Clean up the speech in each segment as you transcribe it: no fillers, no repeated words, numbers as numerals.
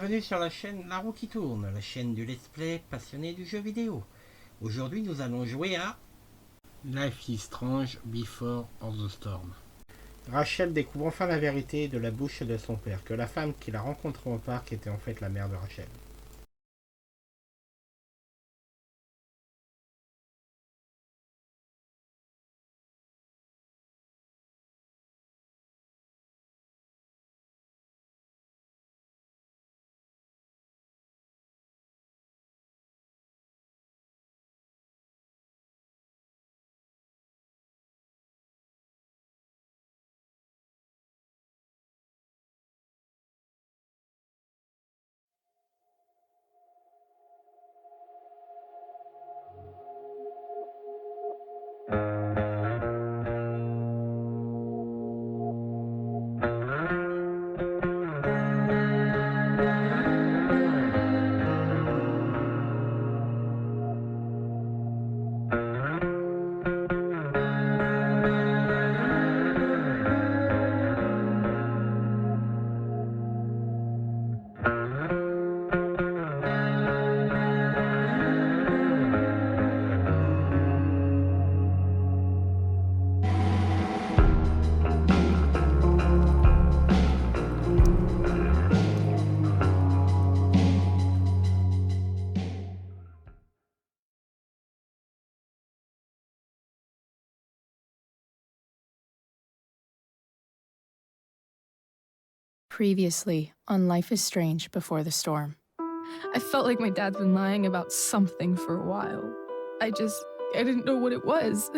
bienvenue sur la chaîne La Roue qui tourne, la chaîne du let's play passionné du jeu vidéo. Aujourd'hui nous allons jouer à Life is Strange Before the Storm. Rachel découvre enfin la vérité de la bouche de son père, que la femme qu'il a rencontrée au parc était en fait la mère de Rachel. Previously on Life is Strange Before the Storm. I felt like my dad's been lying about something for a while. I didn't know what it was.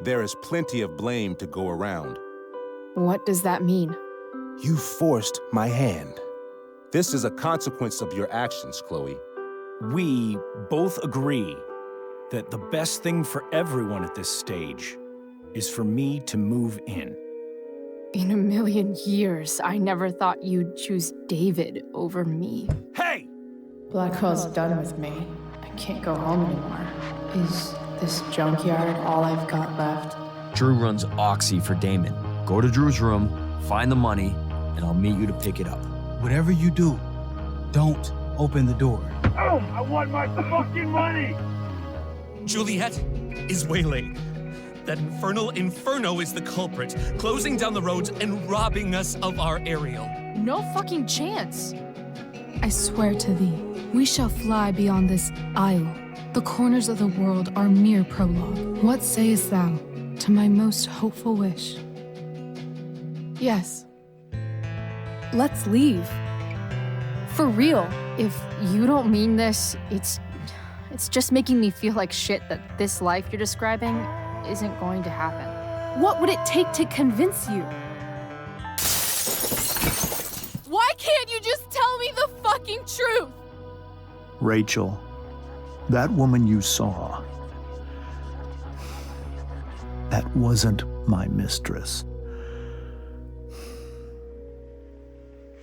There is plenty of blame to go around. What does that mean? You forced my hand. This is a consequence of your actions, Chloe. We both agree that the best thing for everyone at this stage is for me to move in. In a million years, I never thought you'd choose David over me. Hey! Blackwell's done with me. I can't go home anymore. Is this junkyard all I've got left? Drew runs Oxy for Damon. Go to Drew's room, find the money, and I'll meet you to pick it up. Whatever you do, don't open the door. Oh, I want my fucking money! Juliet is waylaid. That infernal Inferno is the culprit, closing down the roads and robbing us of our Ariel. No fucking chance. I swear to thee, we shall fly beyond this isle. The corners of the world are mere prologue. What sayest thou to my most hopeful wish? Yes. Let's leave. For real. If you don't mean this, it's just making me feel like shit that this life you're describing isn't going to happen. What would it take to convince you? Why can't you just tell me the fucking truth? Rachel, that woman you saw, that wasn't my mistress.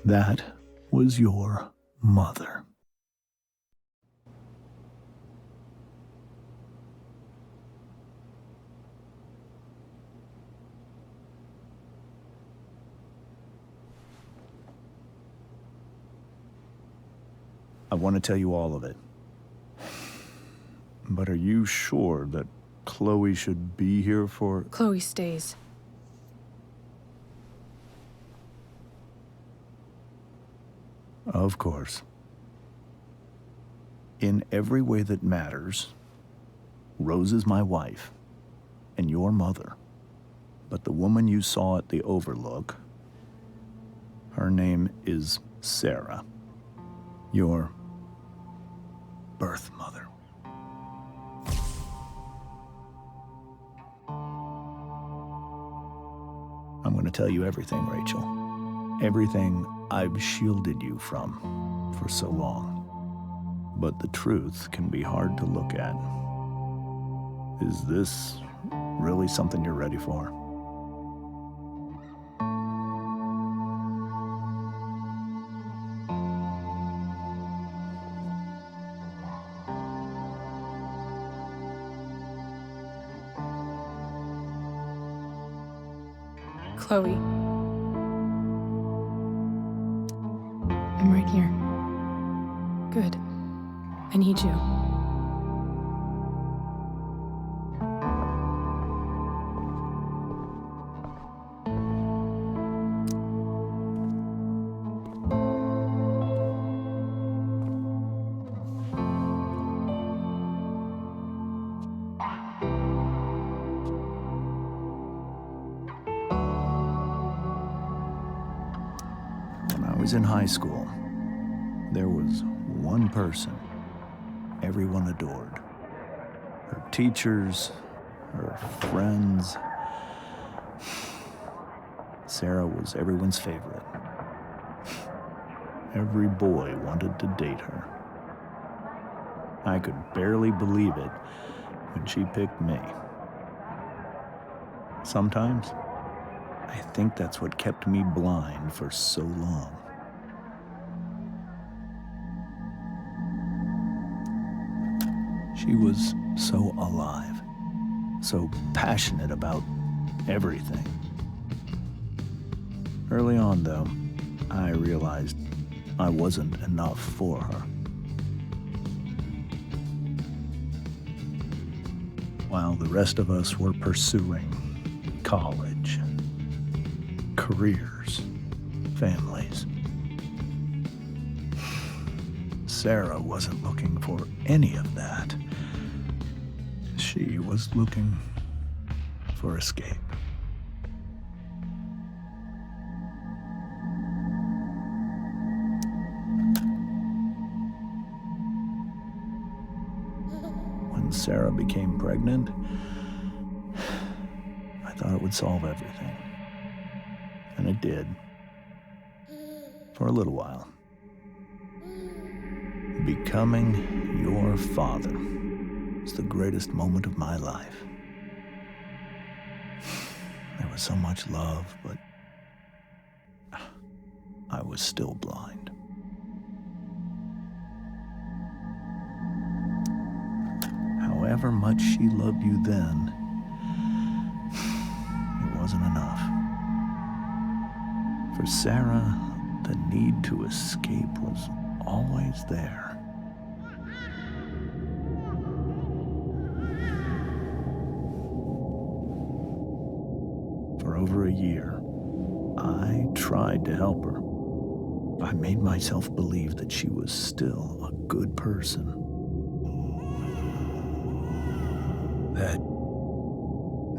That was your mother. I want to tell you all of it. But are you sure that Chloe should be here for... Chloe stays. Of course. In every way that matters, Rose is my wife and your mother. But the woman you saw at the Overlook, her name is Sarah. Your birth mother. I'm going to tell you everything, Rachel. Everything I've shielded you from for so long. But the truth can be hard to look at. Is this really something you're ready for? Chloe. I'm right here. need you. When I was in high school, there was one person everyone adored. Her teachers, her friends. Sarah was everyone's favorite. Every boy wanted to date her. I could barely believe it when she picked me. Sometimes, I think that's what kept me blind for so long. She was so alive, so passionate about everything. Early on, though, I realized I wasn't enough for her. While the rest of us were pursuing college, careers, families, Sarah wasn't looking for any of that. She was looking for escape. When Sarah became pregnant, I thought it would solve everything. And it did. For a little while. Becoming your father was the greatest moment of my life. There was so much love, but I was still blind. However much she loved you then, it wasn't enough. For Sarah, the need to escape was always there. For over a year, I tried to help her. I made myself believe that she was still a good person. That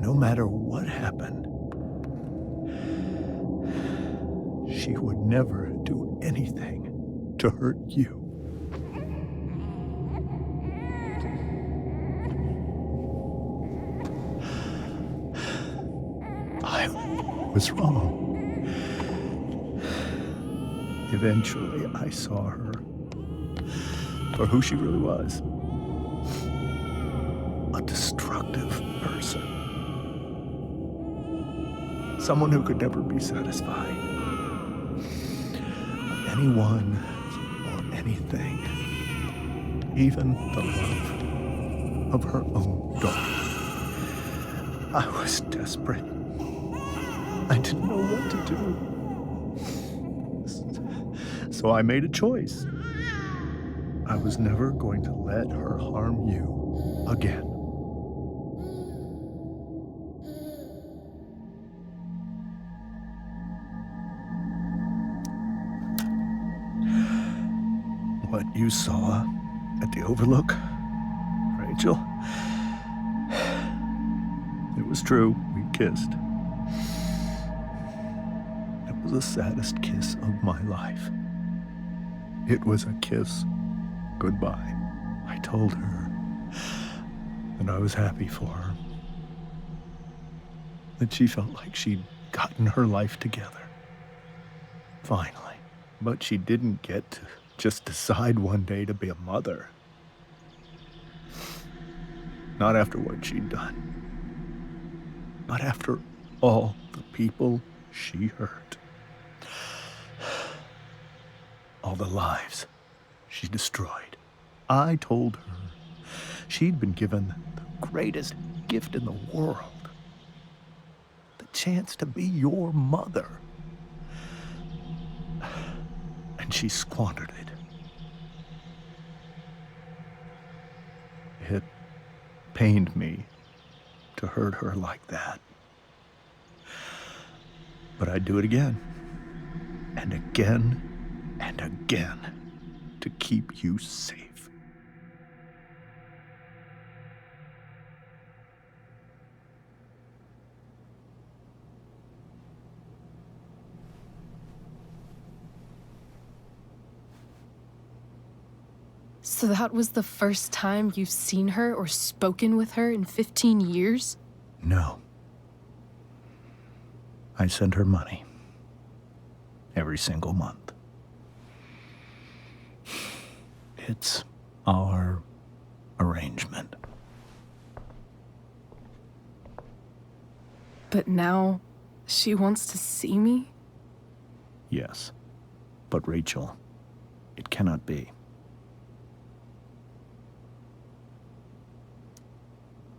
no matter what happened, she would never do anything to hurt you. I was wrong. Eventually, I saw her for who she really was. A destructive person. Someone who could never be satisfied. Anyone or anything. Even the love of her own daughter. I was desperate. I didn't know what to do. So I made a choice. I was never going to let her harm you again. What you saw at the Overlook, Rachel, it was true. We kissed. It was the saddest kiss of my life. It was a kiss goodbye. I told her that I was happy for her. That she felt like she'd gotten her life together. Finally. But she didn't get to just decide one day to be a mother. Not after what she'd done. Not after all the people she hurt. All the lives she destroyed. I told her she'd been given the greatest gift in the world. The chance to be your mother. And she squandered it. It pained me to hurt her like that. But I'd do it again, and again, and again, to keep you safe. So that was the first time you've seen her or spoken with her in 15 years? No. I sent her money every single month. It's our arrangement. But now she wants to see me? Yes. But Rachel, it cannot be.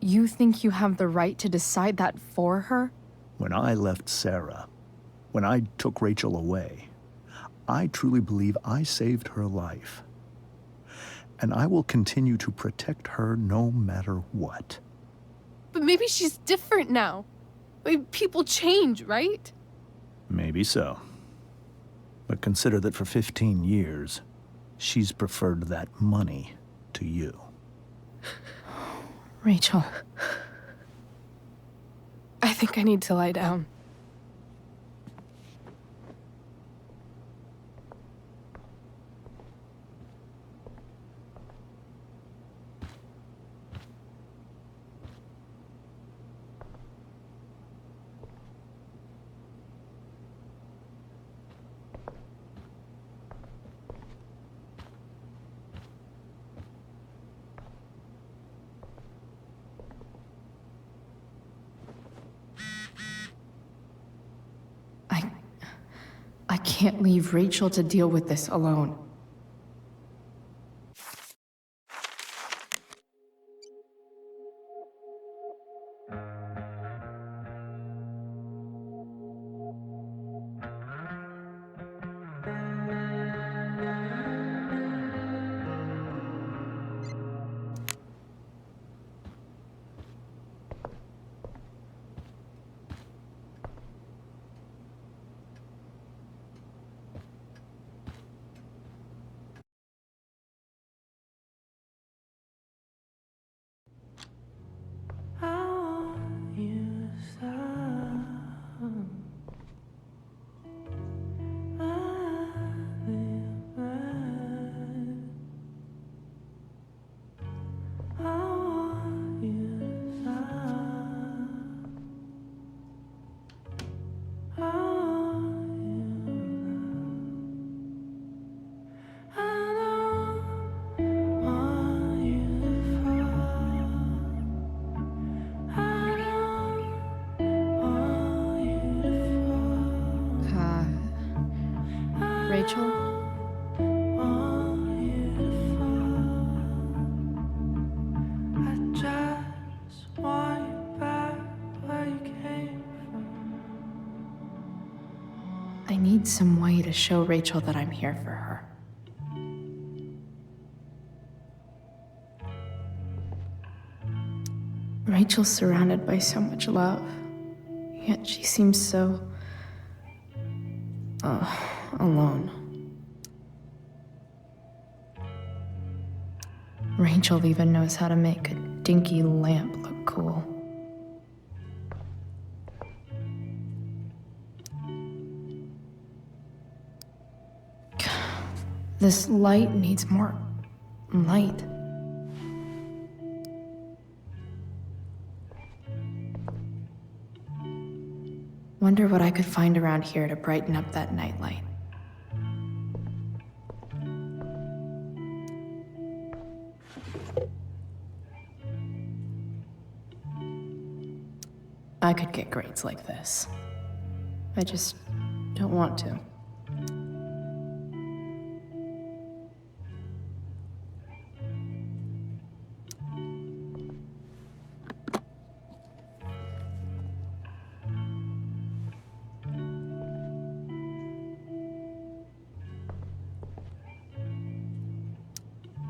You think you have the right to decide that for her? When I left Sarah, when I took Rachel away, I truly believe I saved her life. And I will continue to protect her no matter what. But maybe she's different now. People change, right? Maybe so. But consider that for 15 years, she's preferred that money to you. Rachel. I think I need to lie down. I can't leave Rachel to deal with this alone. Rachel? I need some way to show Rachel that I'm here for her. Rachel's surrounded by so much love, yet she seems so... alone. Rachel even knows how to make a dinky lamp look cool. This light needs more light. Wonder what I could find around here to brighten up that nightlight. I could get grades like this. I just don't want to.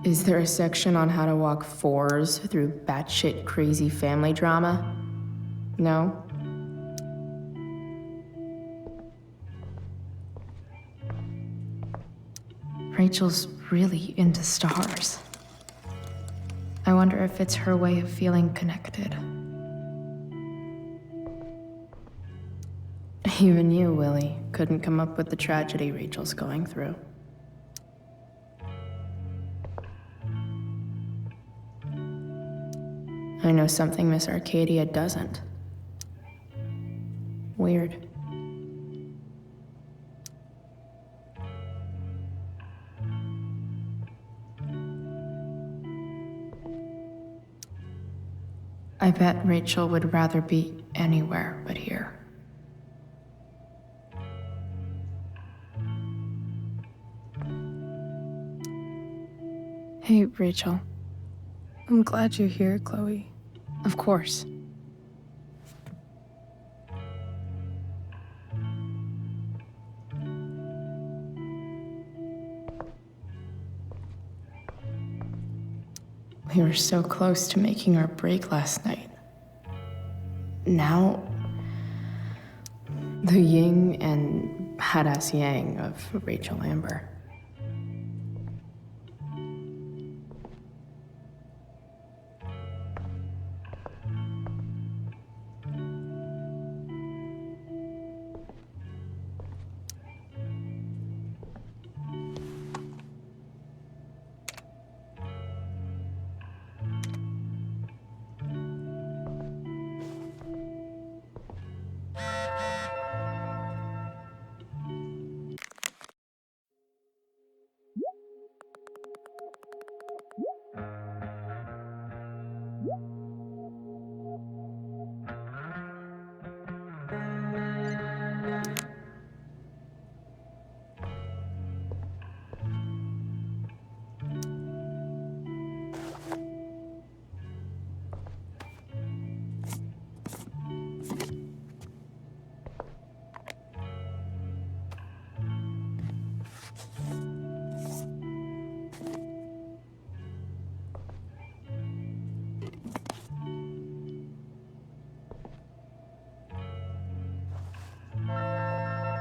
Is there a section on how to walk fours through batshit crazy family drama? No? Rachel's really into stars. I wonder if it's her way of feeling connected. Even you, Willie, couldn't come up with the tragedy Rachel's going through. I know something Miss Arcadia doesn't. Weird. I bet Rachel would rather be anywhere but here. Hey, Rachel. I'm glad you're here, Chloe. Of course. We were so close to making our break last night. Now, the yin and badass yang of Rachel Amber.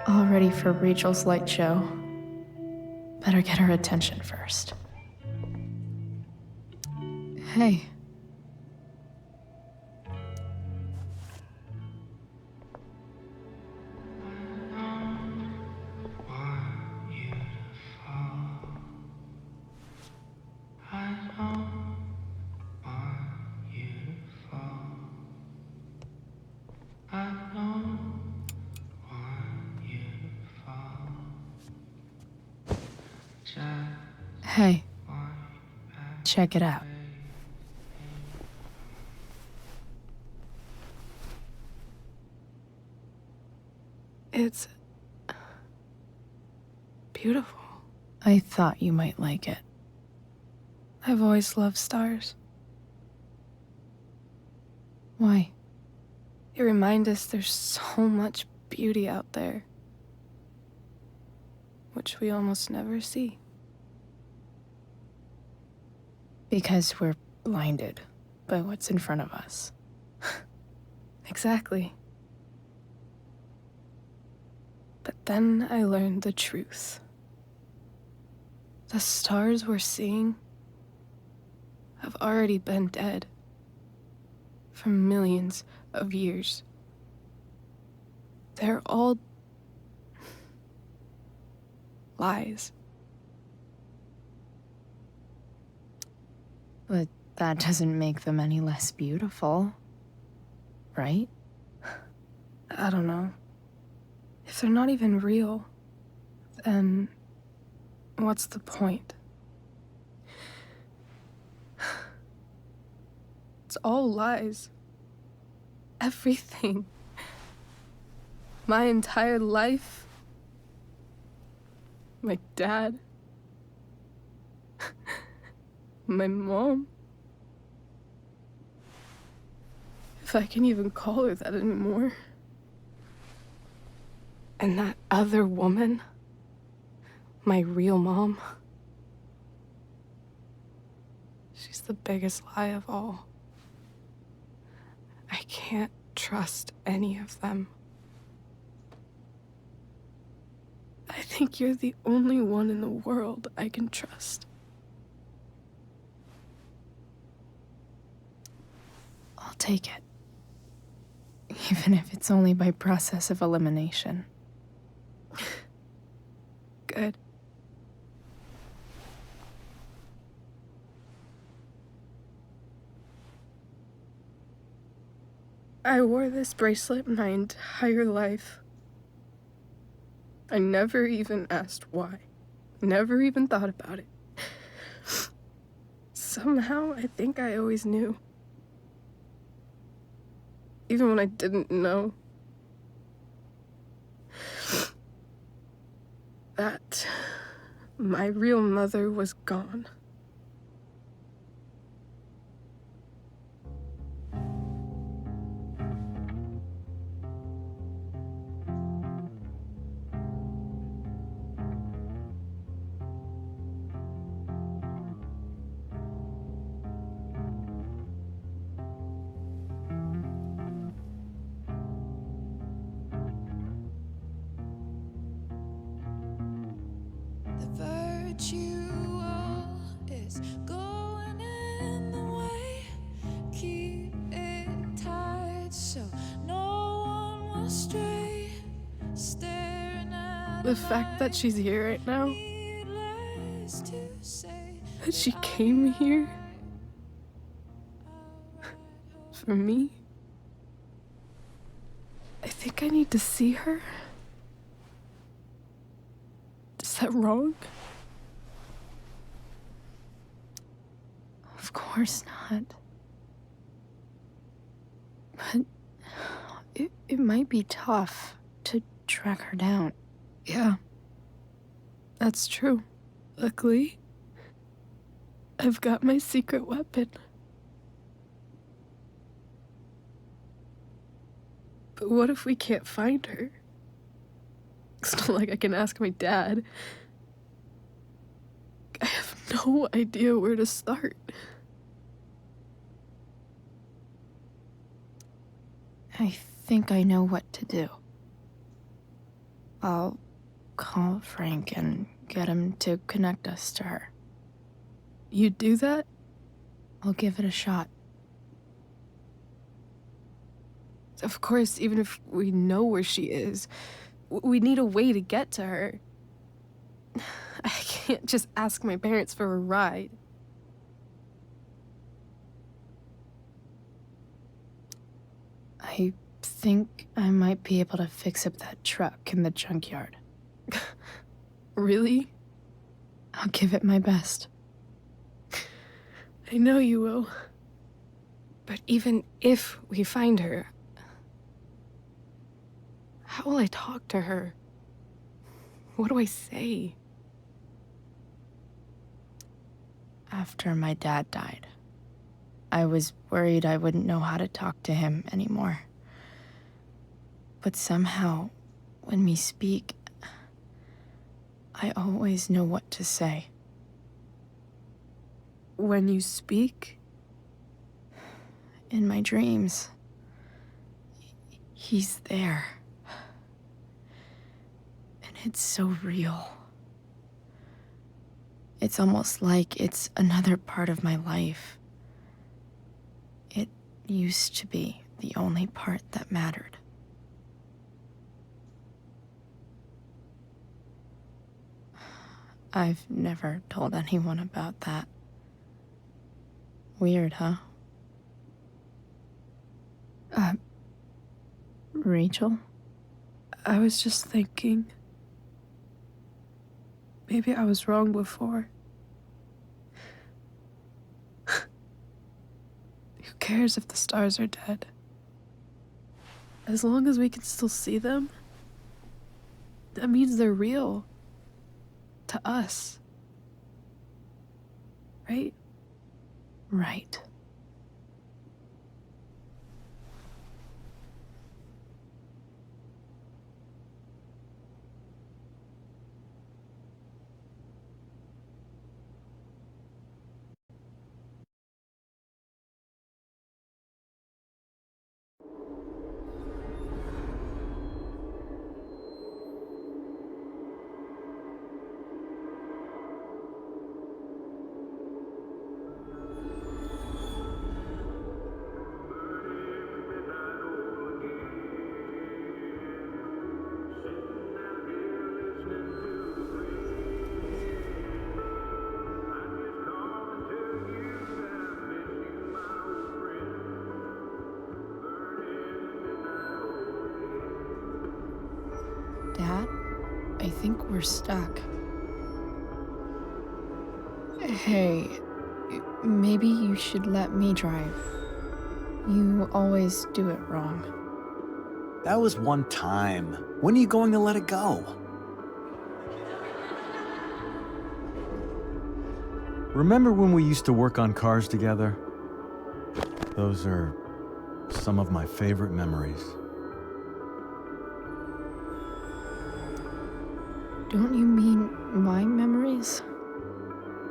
All ready for Rachel's light show. Better get her attention first. Hey. Hey. Check it out. It's beautiful. I thought you might like it. I've always loved stars. Why? They remind us there's so much beauty out there, which we almost never see. Because we're blinded by what's in front of us. Exactly. But then I learned the truth. The stars we're seeing have already been dead for millions of years. They're all lies. But that doesn't make them any less beautiful, right? I don't know. If they're not even real, then what's the point? It's all lies. Everything. My entire life. My dad. My mom. If I can even call her that anymore. And that other woman, my real mom. the biggest lie of all. I can't trust any of them. I think you're the only one in the world I can trust. I'll take it. Even if it's only by process of elimination. Good. I wore this bracelet my entire life. I never even asked why. Never even thought about it. Somehow, I think I always knew. Even when I didn't know. That my real mother was gone. Is going in the way. Keep it tight so no one will stray. Staring at The fact that she's here right now, that she came here for me, I think I need to see her. Is that wrong? Of course not. But it might be tough to track her down. Yeah, that's true. Luckily, I've got my secret weapon. But what if we can't find her? It's not like I can ask my dad. I have no idea where to start. I think I know what to do. I'll call Frank and get him to connect us to her. You do that? I'll give it a shot. Of course, even if we know where she is, we need a way to get to her. I can't just ask my parents for a ride. I think I might be able to fix up that truck in the junkyard. Really? I'll give it my best. I know you will. But even if we find her, how will I talk to her? What do I say? After my dad died, I was worried I wouldn't know how to talk to him anymore. But somehow, when we speak, I always know what to say. When you speak? In my dreams. He's there. And it's so real. It's almost like it's another part of my life. It used to be the only part that mattered. I've never told anyone about that. Weird, huh? Rachel? I was just thinking. Maybe I was wrong before. Who cares if the stars are dead? As long as we can still see them, that means they're real. To us. Right? Right. I think we're stuck. Hey, maybe you should let me drive. You always do it wrong. That was one time. When are you going to let it go? Remember when we used to work on cars together? Those are some of my favorite memories. Don't you mean my memories?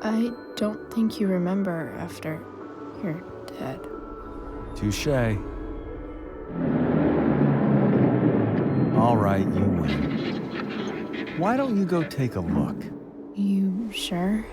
I don't think you remember after you're dead. Touché. All right, you win. Why don't you go take a look? You sure?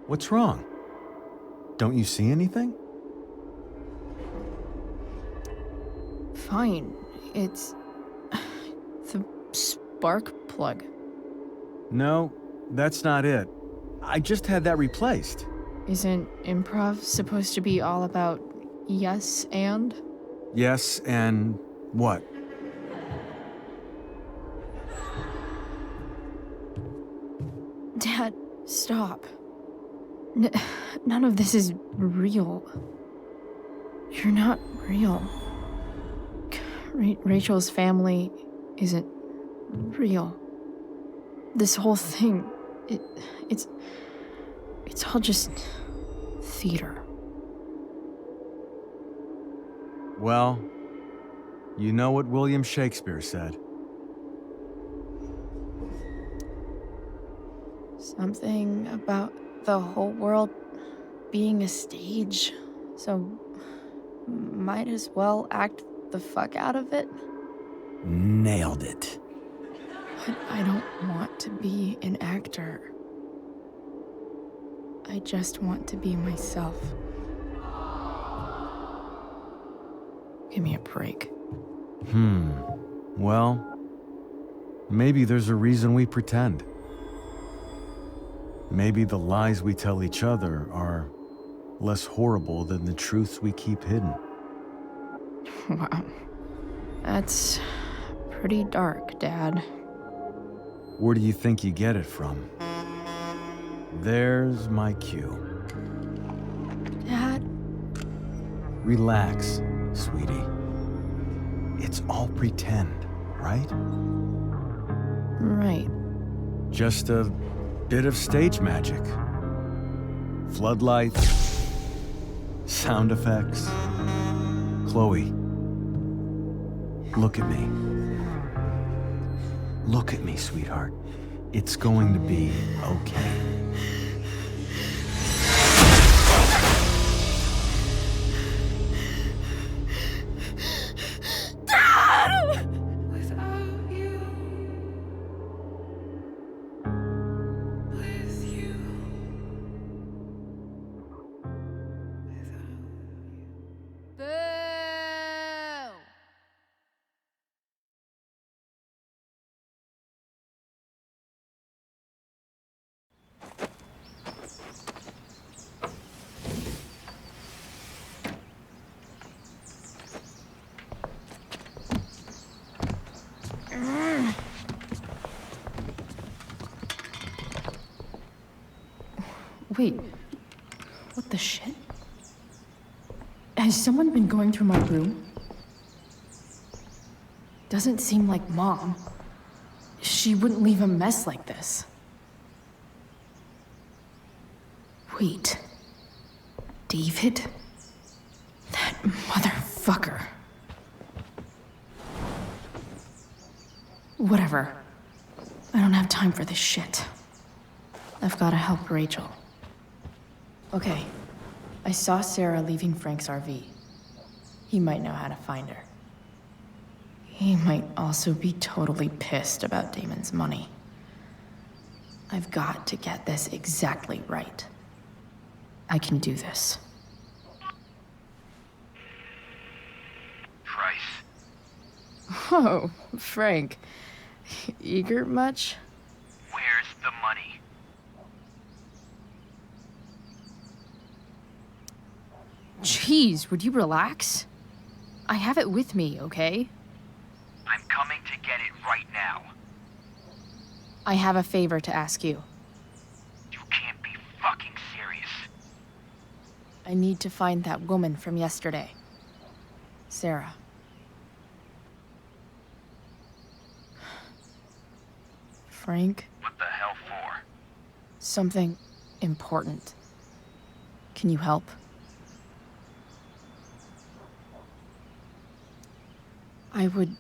What's wrong? Don't you see anything? Fine. It's the spark plug. No, that's not it. I just had that replaced. Isn't improv supposed to be all about yes and? Yes, and what? Dad, stop. None of this is real. You're not real. Rachel's family isn't real. This whole thing, it's all just theater. Well, you know what William Shakespeare said. Something about the whole world being a stage, so might as well act the fuck out of it. Nailed it. But I don't want to be an actor. I just want to be myself. Give me a break. Well, maybe there's a reason we pretend. Maybe the lies we tell each other are less horrible than the truths we keep hidden. Wow. That's pretty dark, Dad. Where do you think you get it from? There's my cue. Dad? Relax, sweetie. It's all pretend, right? Right. Just a bit of stage magic. Floodlights, sound effects. Chloe, look at me. Look at me, sweetheart. It's going to be okay. Wait, what the shit? Has someone been going through my room? Doesn't seem like Mom. She wouldn't leave a mess like this. Wait. David? That motherfucker. Whatever. I don't have time for this shit. I've gotta help Rachel. Okay. I saw Sarah leaving Frank's RV. He might know how to find her. He might also be totally pissed about Damon's money. I've got to get this exactly right. I can do this. Price. Oh, Frank. Eager much? Where's the money? Jeez, would you relax? I have it with me, okay? I'm coming to get it right now. I have a favor to ask you. You can't be fucking serious. I need to find that woman from yesterday. Sarah. Frank? What the hell for? Something important. Can you help? I would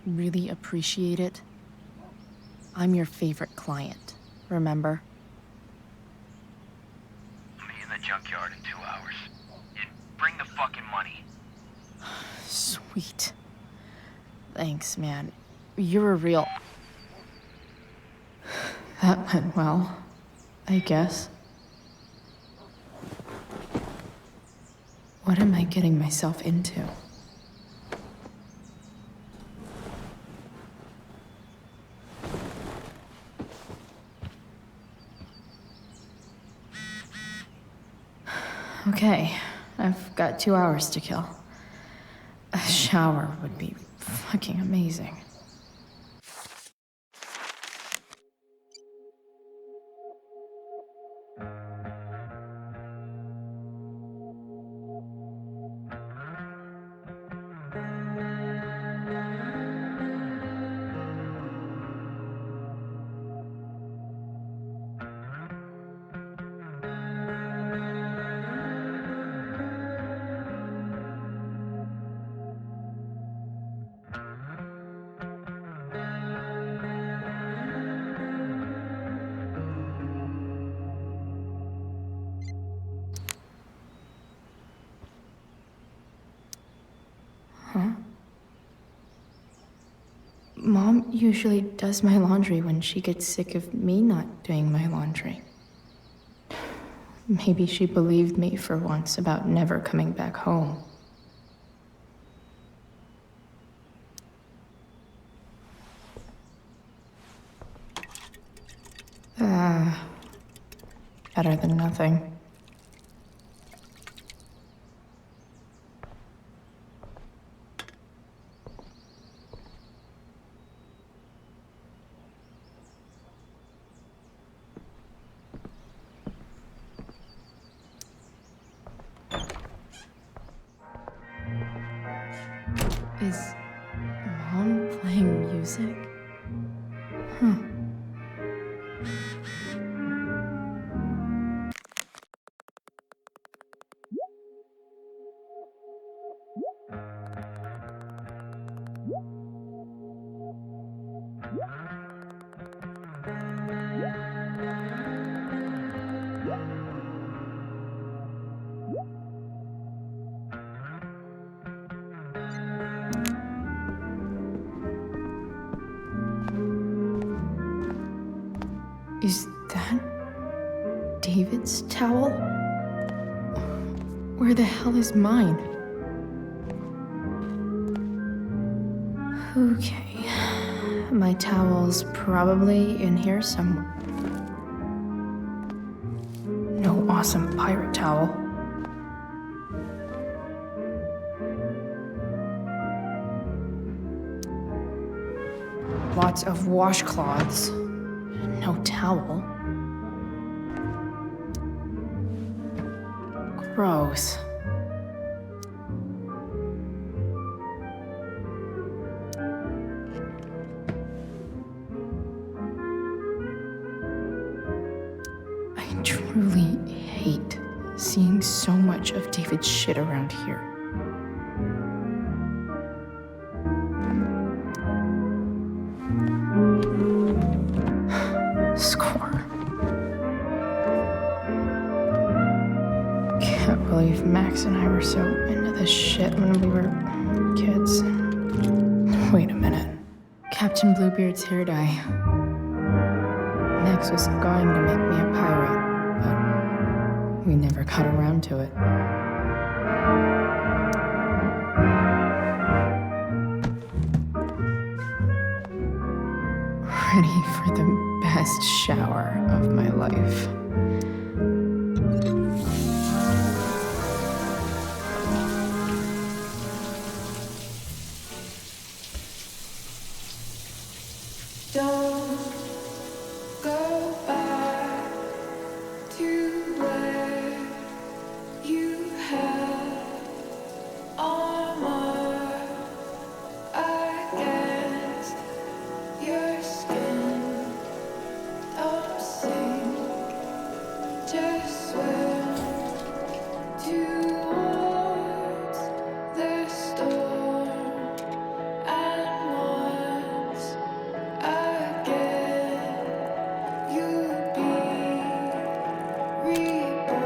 really appreciate it. I'm your favorite client, remember? I'll be in the junkyard in 2 hours. And bring the fucking money. Sweet. Thanks, man. You're a real... That went well, I guess. What am I getting myself into? Okay, I've got 2 hours to kill. A shower would be fucking amazing. Huh? Mom usually does my laundry when she gets sick of me not doing my laundry. Maybe she believed me for once about never coming back home. Better than nothing. Is Mom playing music? Huh. Is that David's towel? Where the hell is mine? Okay, my towel's probably in here somewhere. No awesome pirate towel. Lots of washcloths. No towel. Gross. I truly hate seeing so much of David's shit around here. Score. Can't believe Max and I were so into this shit when we were kids. Wait a minute. Captain Bluebeard's hair dye. ex was going to make me a pirate, but we never got around to it. Ready for the best shower of my life. Don't go back to where you had armor against your skin. Don't sink, just swim towards the storm. And once again, you'll be reborn,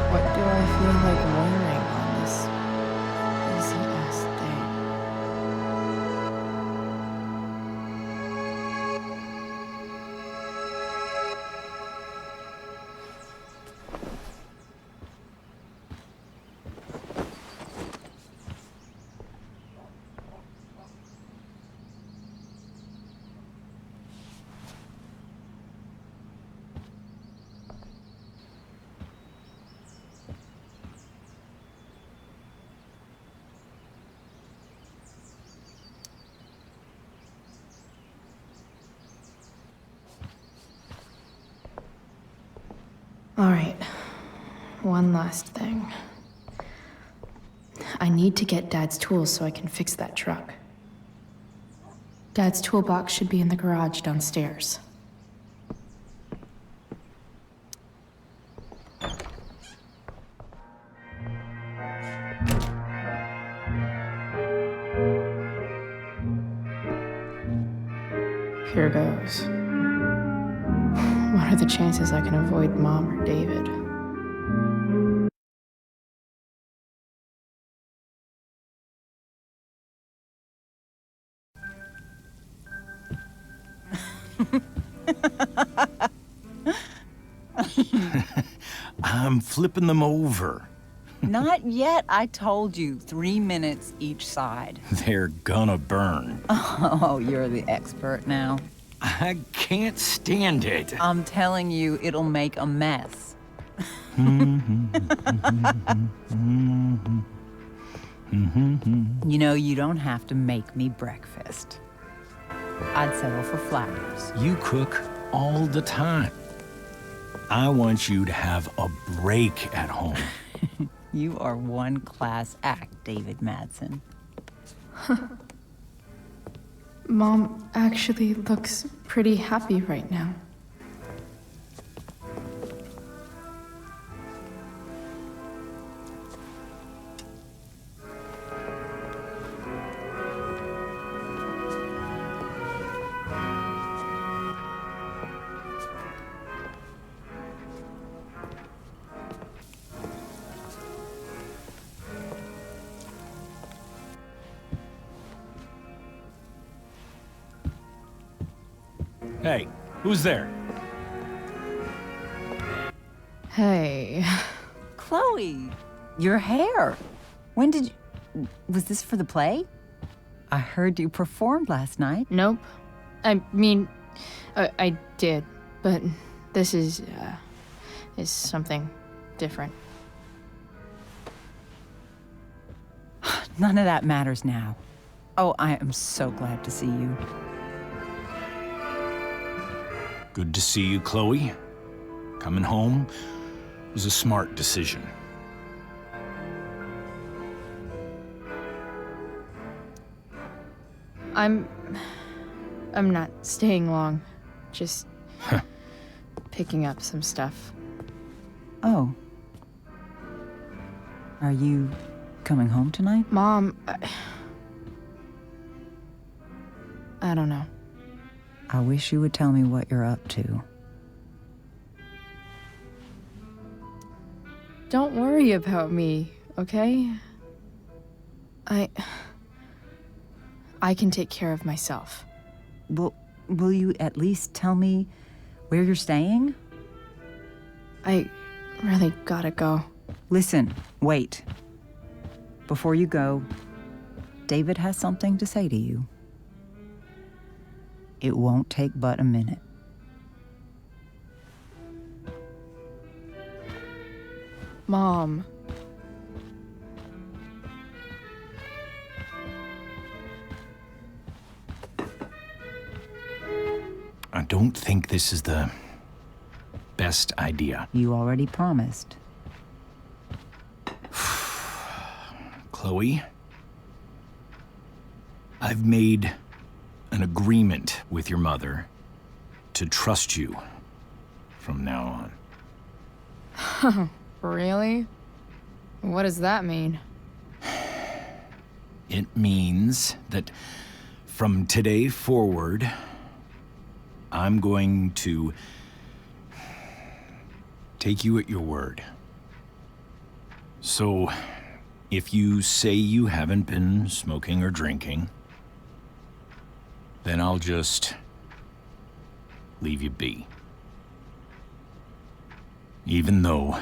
What do I feel like wearing on this easy-ass day? All right, one last thing. I need to get Dad's tools so I can fix that truck. Dad's toolbox should be in the garage downstairs. Here goes. What are the chances I can avoid Mom or David? I'm flipping them over. Not yet. I told you, 3 minutes each side. They're gonna burn. Oh, you're the expert now. I can't stand it. I'm telling you, it'll make a mess. You know, you don't have to make me breakfast. I'd settle for flowers. You cook all the time. I want you to have a break at home. You are one class act, David Madsen. Mom actually looks pretty happy right now. Hey, who's there? Hey. Chloe, your hair. When did you... Was this for the play? I heard you performed last night. Nope. I mean, I did, but this is something different. None of that matters now. Oh, I am so glad to see you. Good to see you, Chloe. Coming home was a smart decision. I'm not staying long. Just picking up some stuff. Oh. Are you coming home tonight? Mom, I don't know. I wish you would tell me what you're up to. Don't worry about me, okay? I can take care of myself. Will you at least tell me where you're staying? I really gotta go. Listen, wait. Before you go, David has something to say to you. It won't take but a minute. Mom. I don't think this is the best idea. You already promised. Chloe, I've made an agreement with your mother to trust you from now on. Really? What does that mean? It means that from today forward, I'm going to take you at your word. So, if you say you haven't been smoking or drinking, then I'll just leave you be. Even though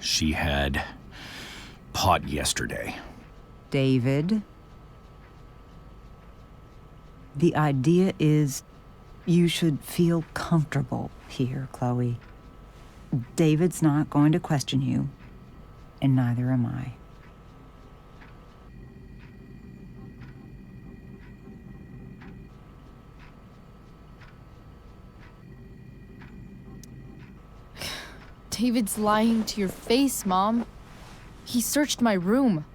she had pot yesterday. David, the idea is you should feel comfortable here, Chloe. David's not going to question you, and neither am I. David's lying to your face, Mom. He searched my room.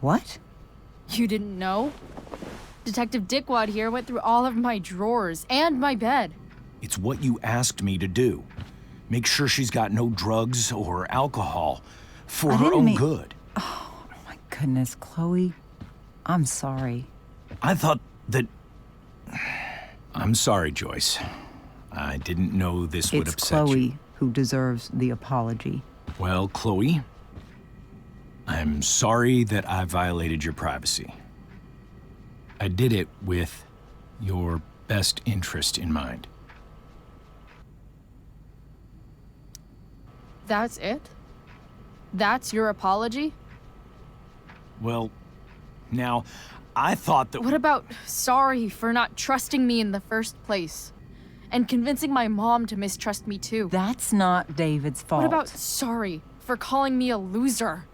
What? You didn't know? Detective Dickwad here went through all of my drawers and my bed. It's what you asked me to do. Make sure she's got no drugs or alcohol for her own good. Oh, my goodness, Chloe. I'm sorry. I thought that... I'm sorry, Joyce. I didn't know this would upset Chloe you. Who deserves the apology. Well, Chloe, I'm sorry that I violated your privacy. I did it with your best interest in mind. That's it? That's your apology? Well, now, I thought that... What about sorry for not trusting me in the first place? And convincing my mom to mistrust me too? That's not David's fault. What about sorry for calling me a loser?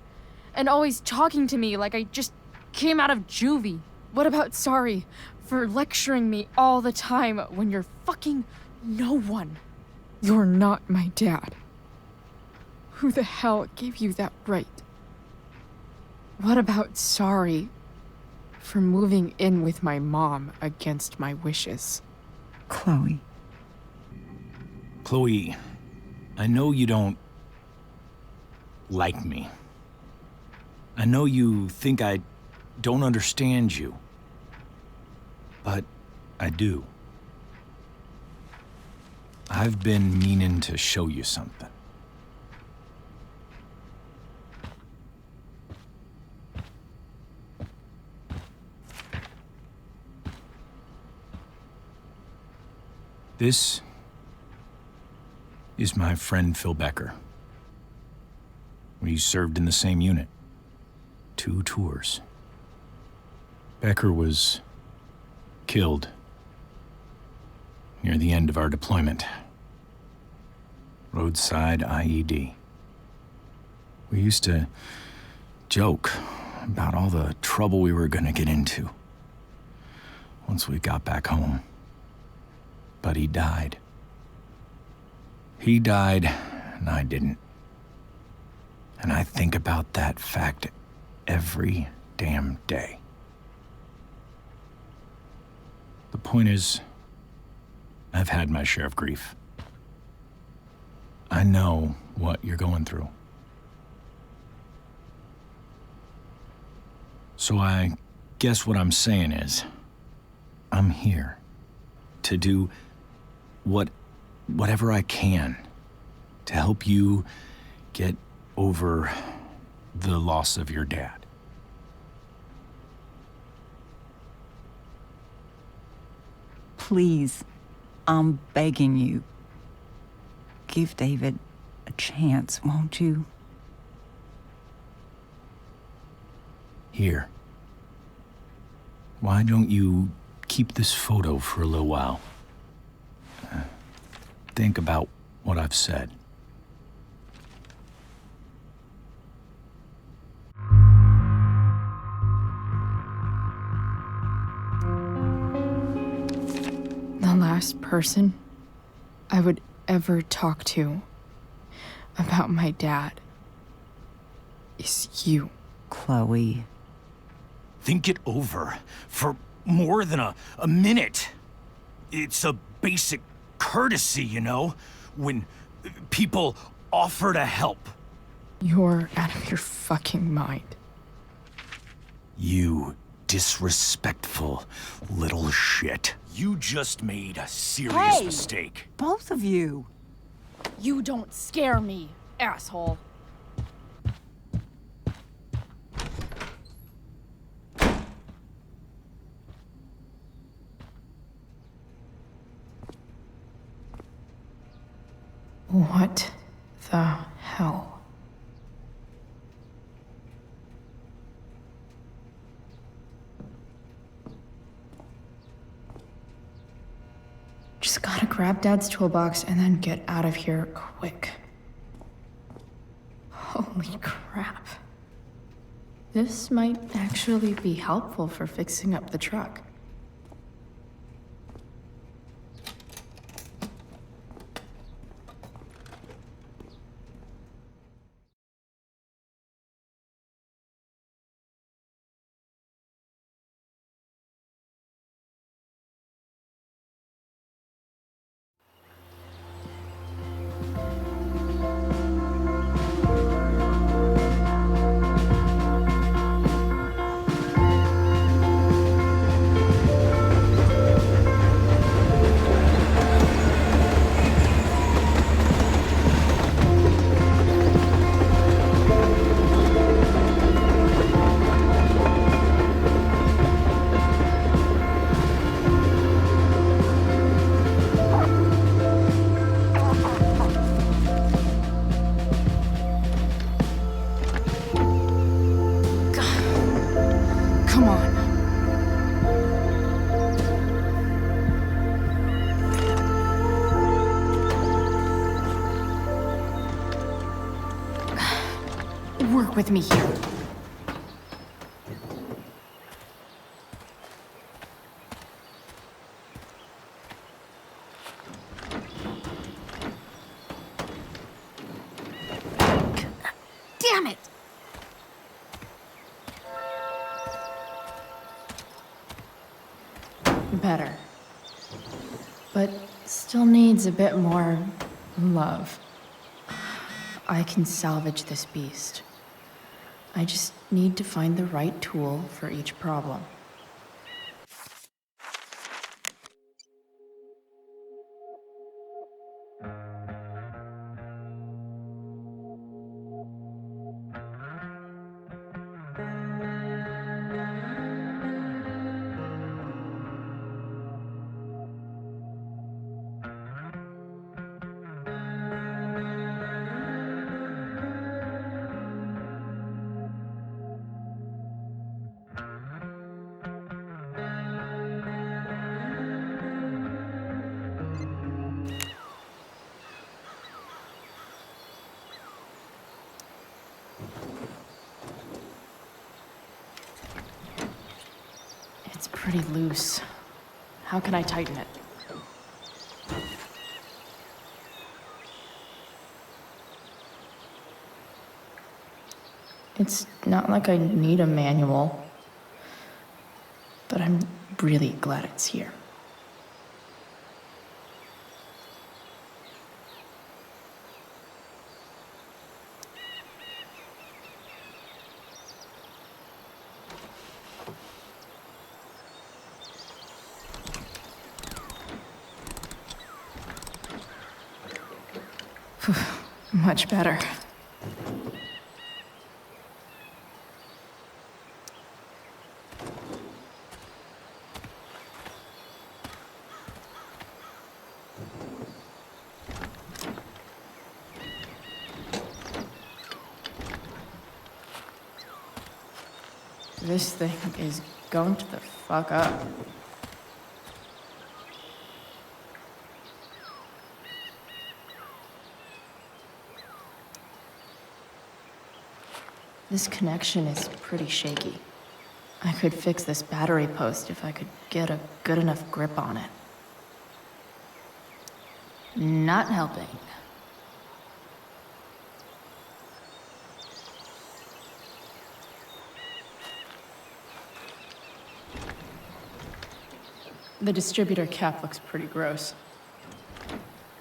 And always talking to me like I just came out of juvie? What about sorry for lecturing me all the time when you're fucking no one? You're not my dad. Who the hell gave you that right? What about sorry for moving in with my mom against my wishes? Chloe. Chloe, I know you don't like me. I know you think I don't understand you. But I do. I've been meaning to show you something. This is my friend Phil Becker. We served in the same unit. 2 tours. Becker was killed near the end of our deployment. Roadside IED. We used to joke about all the trouble we were gonna get into once we got back home. But he died. He died, and I didn't. And I think about that fact every damn day. The point is, I've had my share of grief. I know what you're going through. So I guess what I'm saying is, I'm here to do whatever I can to help you get over the loss of your dad. Please, I'm begging you. Give David a chance, won't you? Here. Why don't you keep this photo for a little while? Think about what I've said. The last person I would ever talk to about my dad is you. Chloe. Think it over for more than a minute. It's a basic courtesy, you know, when people offer to help. You're out of your fucking mind. You disrespectful little shit. You just made a serious mistake. Both of you. You don't scare me, asshole. What the hell? Just gotta grab Dad's toolbox and then get out of here quick. Holy crap. This might actually be helpful for fixing up the truck. Come on. Work with me here. Damn it! Better. But still needs a bit more love. I can salvage this beast. I just need to find the right tool for each problem. pretty loose. How can I tighten it? It's not like I need a manual, but I'm really glad it's here. Much better. This thing is going to the fuck up. This connection is pretty shaky. I could fix this battery post if I could get a good enough grip on it. Not helping. The distributor cap looks pretty gross.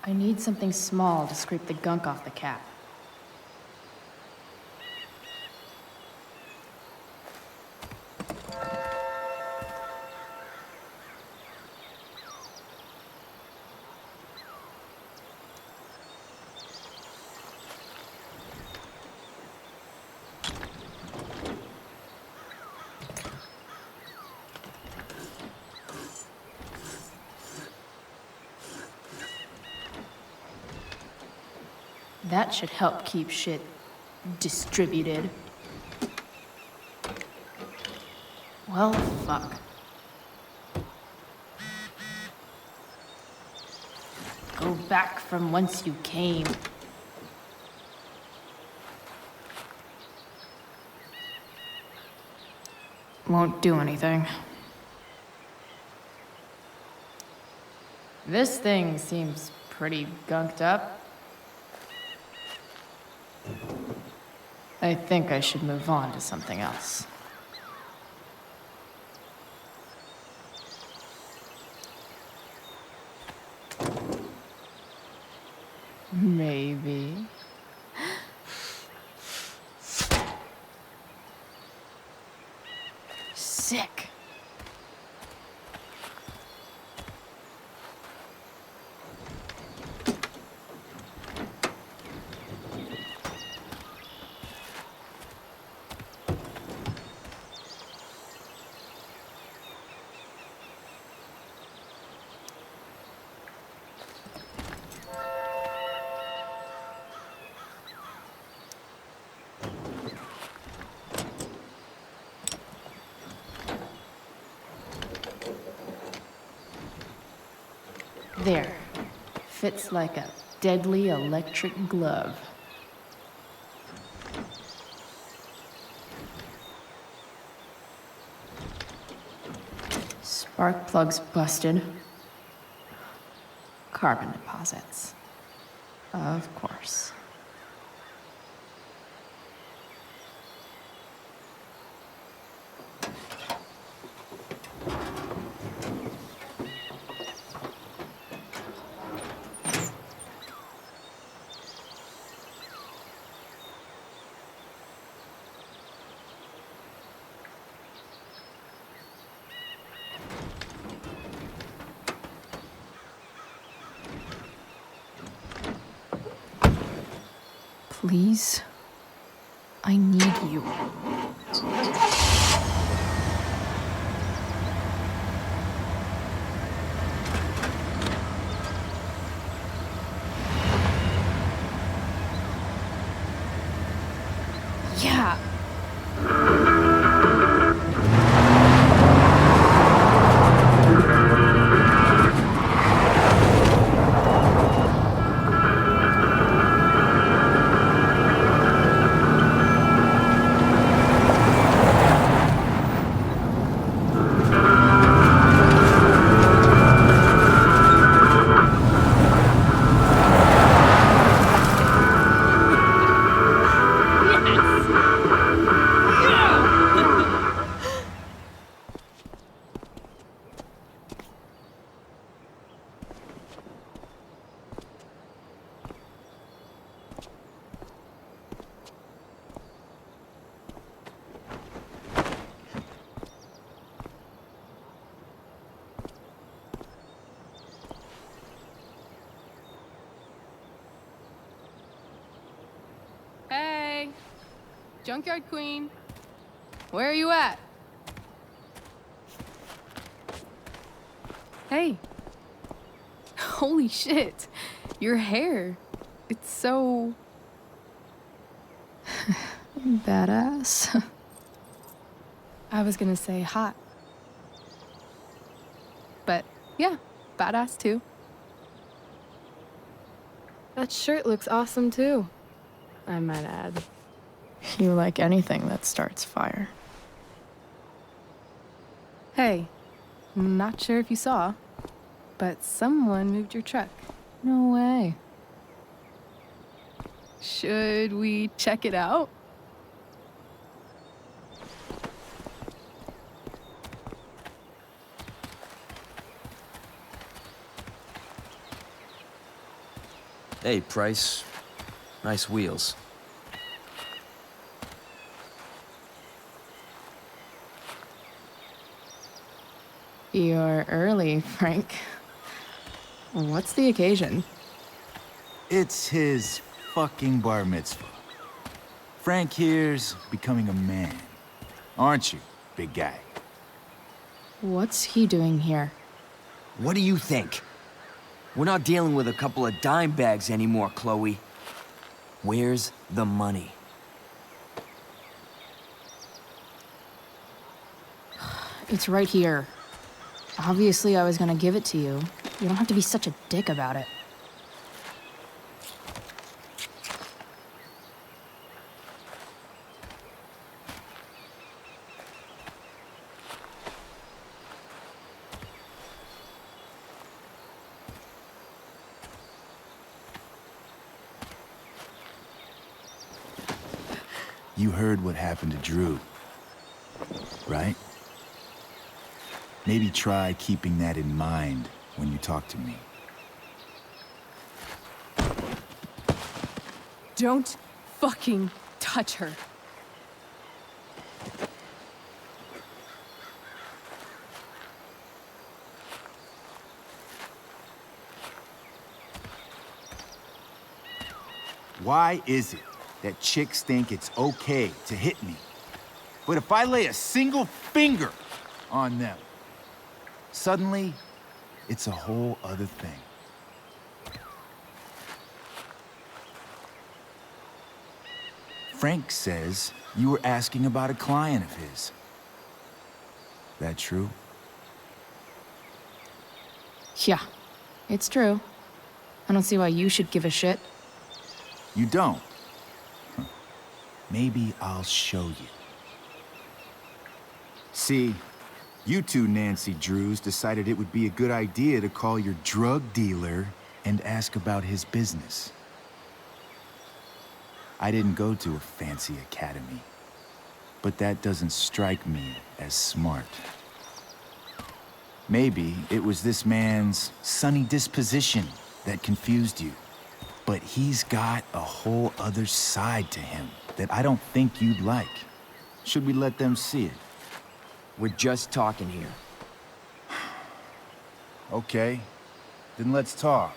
I need something small to scrape the gunk off the cap. That should help keep shit distributed. Well, fuck. Go back from whence you came. Won't do anything. This thing seems pretty gunked up. I think I should move on to something else. Maybe. Sick. There. Fits like a deadly electric glove. Spark plugs busted. Carbon deposits. Of course. Please, I need you. Yeah. Hey, Junkyard Queen. Where are you at? Hey. Holy shit. Your hair. It's so... Badass. I was gonna say hot. But yeah, badass too. That shirt looks awesome too, I might add. You like anything that starts fire. Hey, not sure if you saw, but someone moved your truck. No way. Should we check it out? Hey, Price. Nice wheels. You're early, Frank. What's the occasion? It's his fucking bar mitzvah. Frank here's becoming a man. Aren't you, big guy? What's he doing here? What do you think? We're not dealing with a couple of dime bags anymore, Chloe. Where's the money? It's right here. Obviously, I was gonna give it to you. You don't have to be such a dick about it. You heard what happened to Drew, right? Maybe try keeping that in mind when you talk to me. Don't fucking touch her. Why is it that chicks think it's okay to hit me? But if I lay a single finger on them, suddenly it's a whole other thing. Frank says you were asking about a client of his. That true? Yeah, it's true. I don't see why you should give a shit. You don't? Huh. Maybe I'll show you. See, you two Nancy Drews decided it would be a good idea to call your drug dealer and ask about his business. I didn't go to a fancy academy, but that doesn't strike me as smart. Maybe it was this man's sunny disposition that confused you. But he's got a whole other side to him that I don't think you'd like. Should we let them see it? We're just talking here. Okay, then let's talk.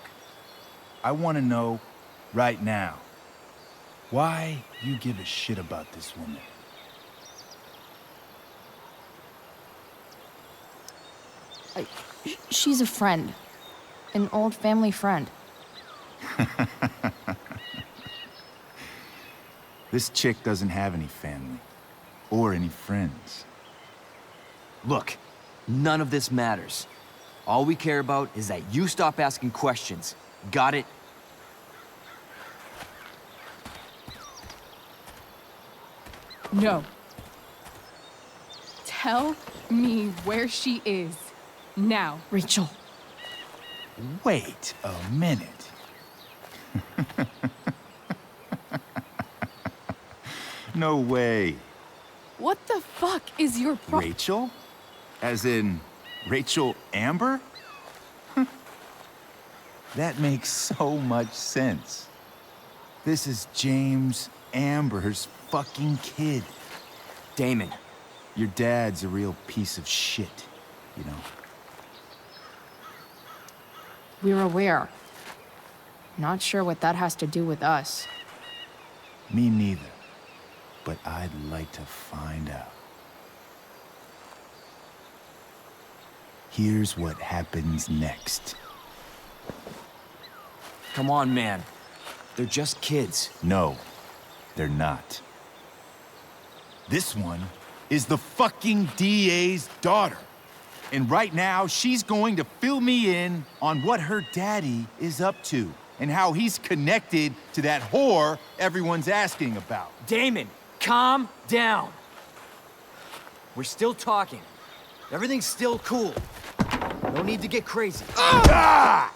I want to know right now why you give a shit about this woman. She's a friend. An old family friend. This chick doesn't have any family or any friends. Look, none of this matters. All we care about is that you stop asking questions. Got it? No. Tell me where she is. Now. Rachel. Wait a minute. No way. What the fuck is your problem? Rachel? As in, Rachel Amber? That makes so much sense. This is James Amber's fucking kid. Damon. Your dad's a real piece of shit, you know? We're aware. Not sure what that has to do with us. Me neither. but I'd like to find out. Here's what happens next. Come on, man. They're just kids. No, they're not. This one is the fucking DA's daughter. And right now, she's going to fill me in on what her daddy is up to and how he's connected to that whore everyone's asking about. Damon, calm down. We're still talking. Everything's still cool. No need to get crazy. Ah!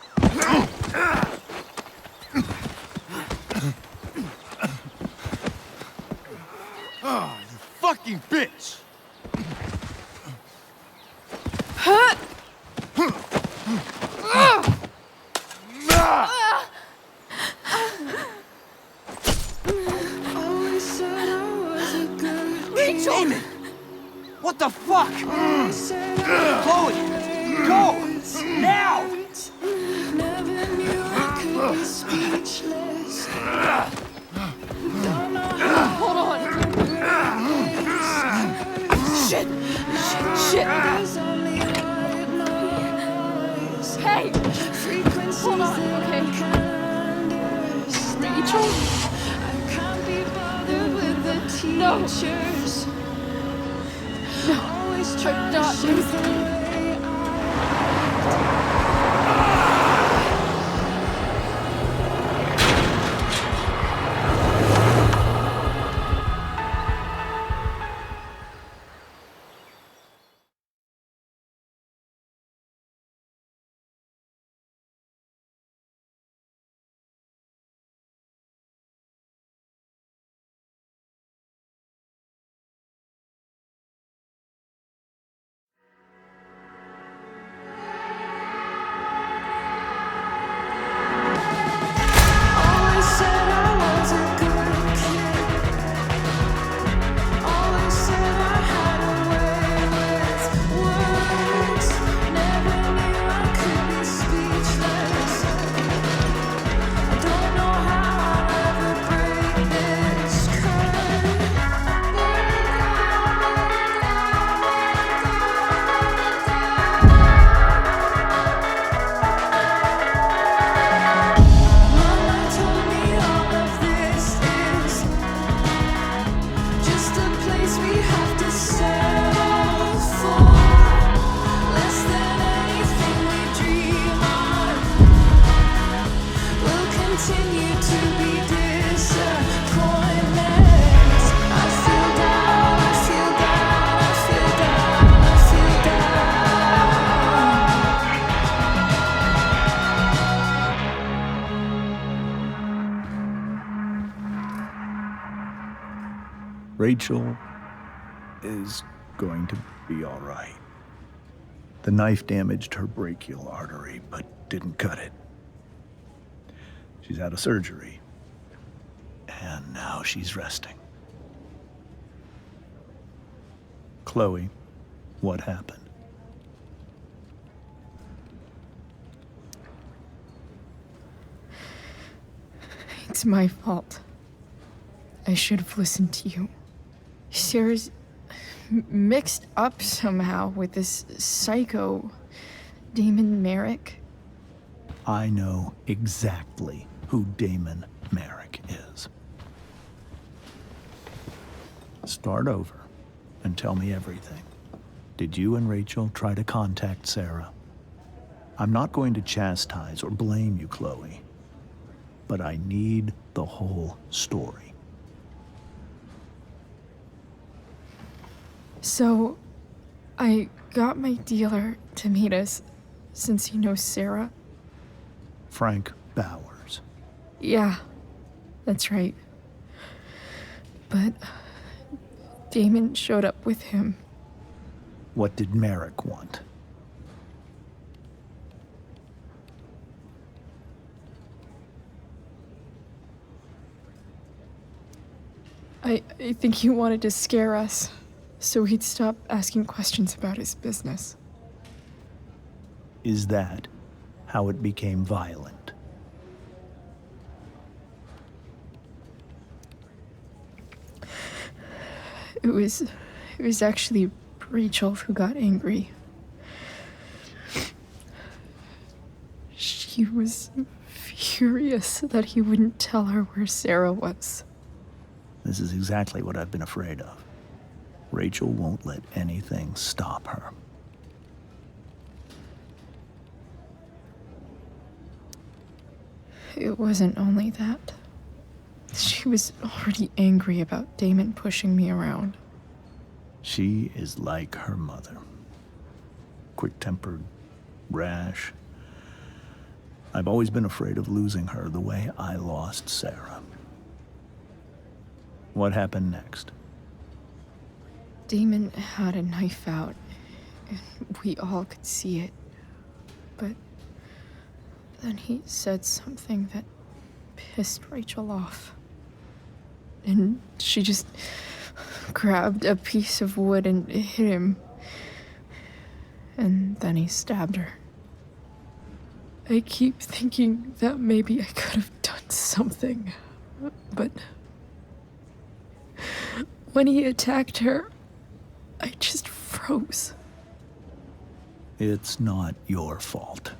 Oh, you fucking bitch! Rachel! What the fuck? Chloe, go! Now! Never knew I could be speechless. Don't know how. Hold on. Shit! Shit! Hey! Hold on, okay. Rachel? I can't be bothered with the teachers. No. Always I'm trying to not shake losing the you. way always said I was a good kid. Always said I had a way with words. Never knew I could be speechless. I don't know how I'll ever break this Mama told me all of this is just a place we have to settle for. Less than anything we dream of. We'll continue to be disappointments. I feel down, I feel down, I feel down, I feel Rachel is going to be all right. The knife damaged her brachial artery, but didn't cut it. She's out of surgery, and now she's resting. Chloe, what happened? It's my fault. I should have listened to you. Sarah's mixed up somehow with this psycho Damon Merrick. I know exactly who Damon Merrick is. Start over and tell me everything. Did you and Rachel try to contact Sarah? I'm not going to chastise or blame you, Chloe, but I need the whole story. So, I got my dealer to meet us since he knows Sarah. Frank Bowers. Yeah, that's right. But Damon showed up with him. What did Merrick want? I think he wanted to scare us, so he'd stop asking questions about his business. Is that how it became violent? It was actually Rachel who got angry. She was furious that he wouldn't tell her where Sarah was. This is exactly what I've been afraid of. Rachel won't let anything stop her. It wasn't only that. She was already angry about Damon pushing me around. She is like her mother. Quick-tempered, rash. I've always been afraid of losing her the way I lost Sarah. What happened next? Damon had a knife out, and we all could see it. But then he said something that pissed Rachel off. And she just grabbed a piece of wood and hit him. And then he stabbed her. I keep thinking that maybe I could have done something, but when he attacked her, I just froze. It's not your fault.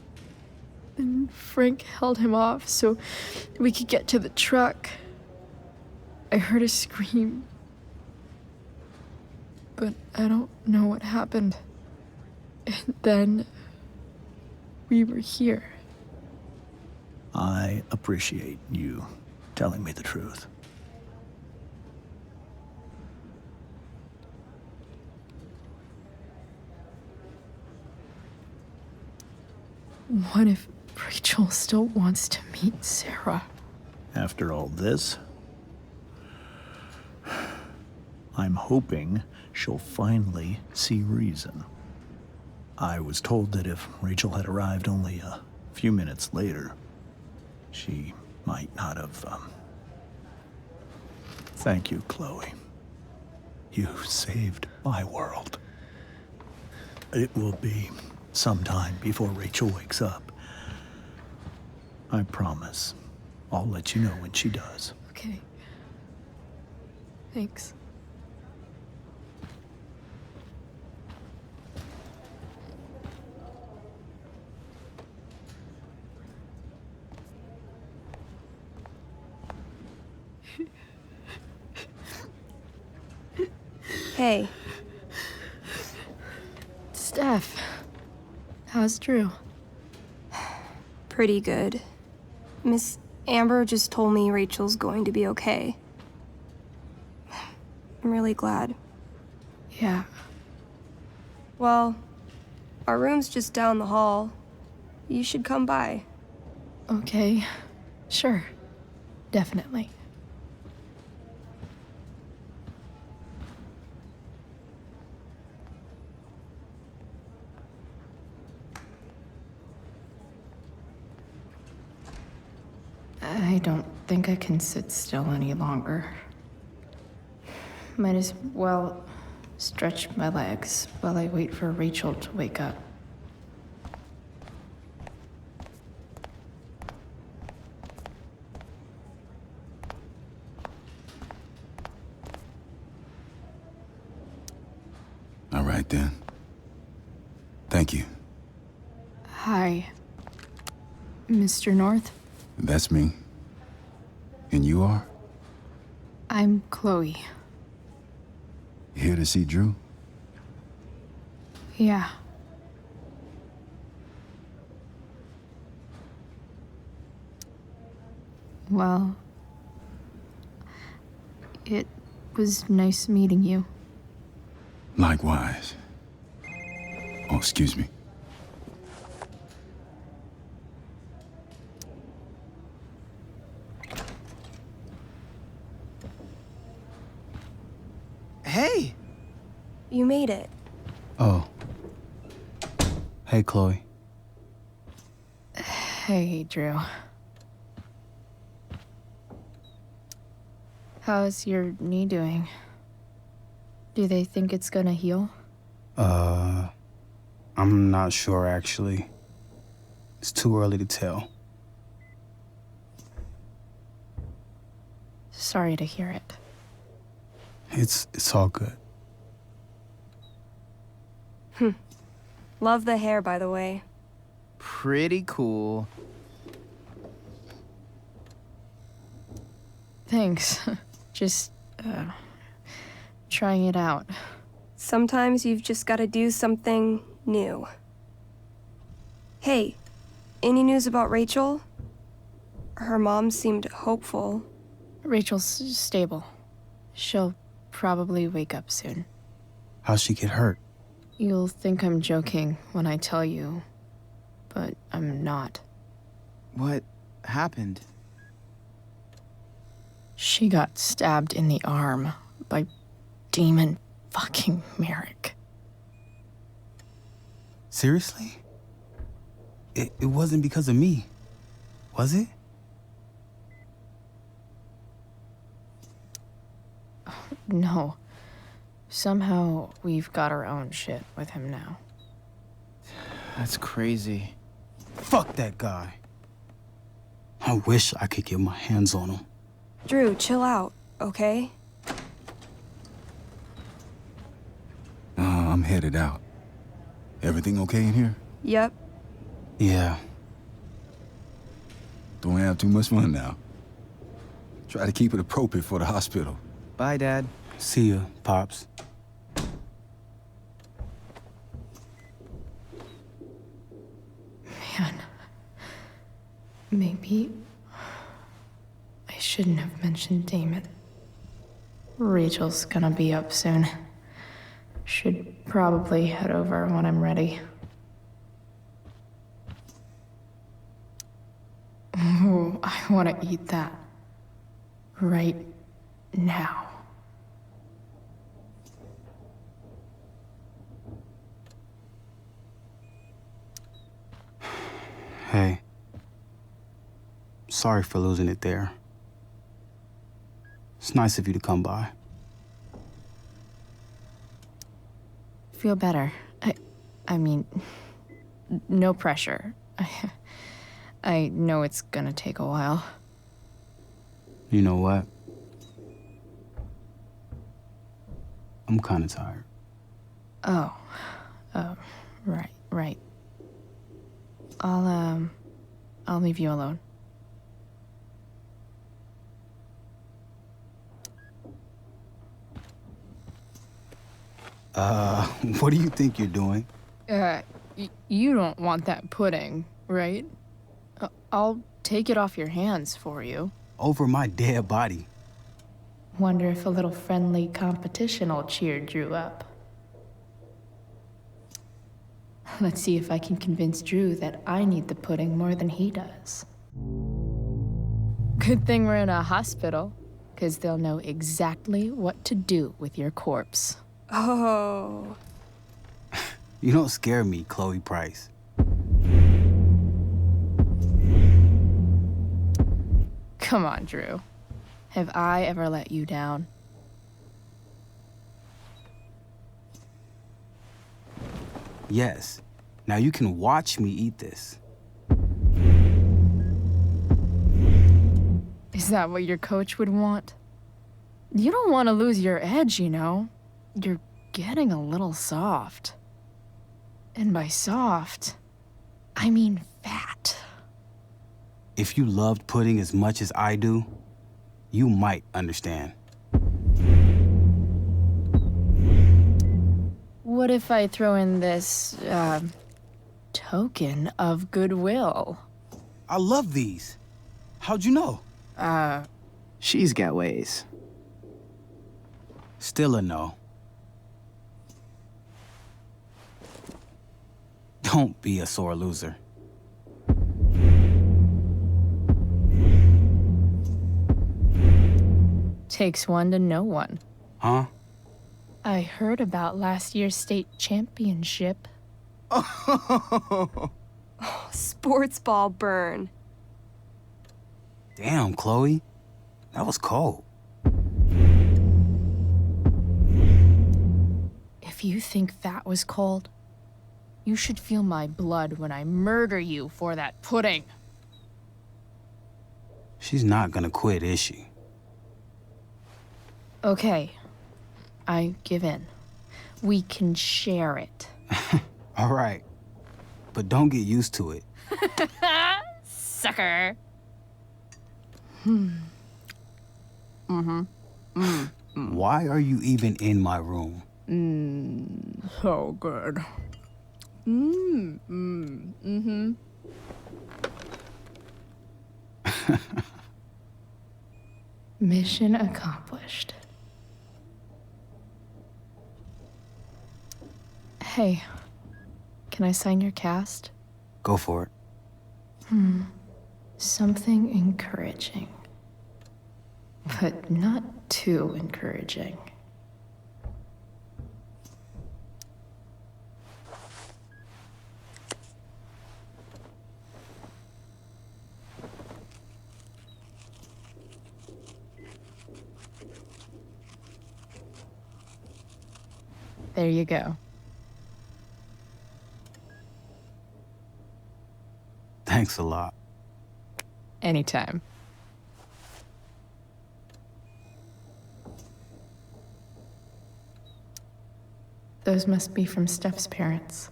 And Frank held him off so we could get to the truck. I heard a scream, but I don't know what happened. And then we were here. I appreciate you telling me the truth. What if Rachel still wants to meet Sarah? After all this, I'm hoping she'll finally see reason. I was told that if Rachel had arrived only a few minutes later, she might not have, Thank you, Chloe. You saved my world. It will be some time before Rachel wakes up. I promise. I'll let you know when she does. Okay. Thanks. Hey. Steph. How's Drew? Pretty good. Miss Amber just told me Rachel's going to be okay. I'm really glad. Yeah. Well, our room's just down the hall. You should come by. Okay. Sure. Definitely. I don't think I can sit still any longer. Might as well stretch my legs while I wait for Rachel to wake up. All right, then. Thank you. Hi, Mr. North. That's me. And you are? I'm Chloe. Here to see Drew? Yeah. Well, it was nice meeting you. Likewise. Oh, excuse me. Hey! You made it. Oh. Hey, Chloe. Hey, Drew. How's your knee doing? Do they think it's gonna heal? I'm not sure, actually. It's too early to tell. Sorry to hear it. It's all good. Love the hair, by the way. Pretty cool. Thanks. Just, trying it out. Sometimes you've just gotta do something new. Hey, any news about Rachel? Her mom seemed hopeful. Rachel's stable. She'll probably wake up soon. How'd she get hurt? You'll think I'm joking when I tell you, but I'm not. What happened? She got stabbed in the arm by Demon fucking Merrick. Seriously? It wasn't because of me, was it? No. Somehow we've got our own shit with him now. That's crazy. Fuck that guy. I wish I could get my hands on him. Drew, chill out, okay? I'm headed out. Everything okay in here? Yep. Yeah. Don't have too much fun now. Try to keep it appropriate for the hospital. Bye, Dad. See ya, Pops. Man. Maybe I shouldn't have mentioned Damon. Rachel's gonna be up soon. Should probably head over when I'm ready. Ooh, I want to eat that. Right now. Hey. Sorry for losing it there. It's nice of you to come by. Feel better. I mean, no pressure. I know it's gonna take a while. You know what? I'm kind of tired. Oh, right. I'll leave you alone. What do you think you're doing? You don't want that pudding, right? I'll take it off your hands for you. Over my dead body. Wonder if a little friendly competition'll cheer Drew up. Let's see if I can convince Drew that I need the pudding more than he does. Good thing we're in a hospital, 'cause they'll know exactly what to do with your corpse. Oh. You don't scare me, Chloe Price. Come on, Drew. Have I ever let you down? Yes. Now you can watch me eat this. Is that what your coach would want? You don't want to lose your edge, you know? You're getting a little soft. And by soft, I mean fat. If you loved pudding as much as I do, you might understand. What if I throw in this, token of goodwill? I love these. How'd you know? She's got ways. Still a no. Don't be a sore loser. Takes one to know one. Huh? I heard about last year's state championship. Sports ball burn. Damn, Chloe. That was cold. If you think that was cold, you should feel my blood when I murder you for that pudding. She's not gonna quit, is she? Okay, I give in. We can share it. All right. But don't get used to it. Sucker. Why are you even in my room? So good. Mission accomplished. Hey, can I sign your cast? Go for it. Something encouraging. But not too encouraging. There you go. Thanks a lot. Anytime. Those must be from Steph's parents.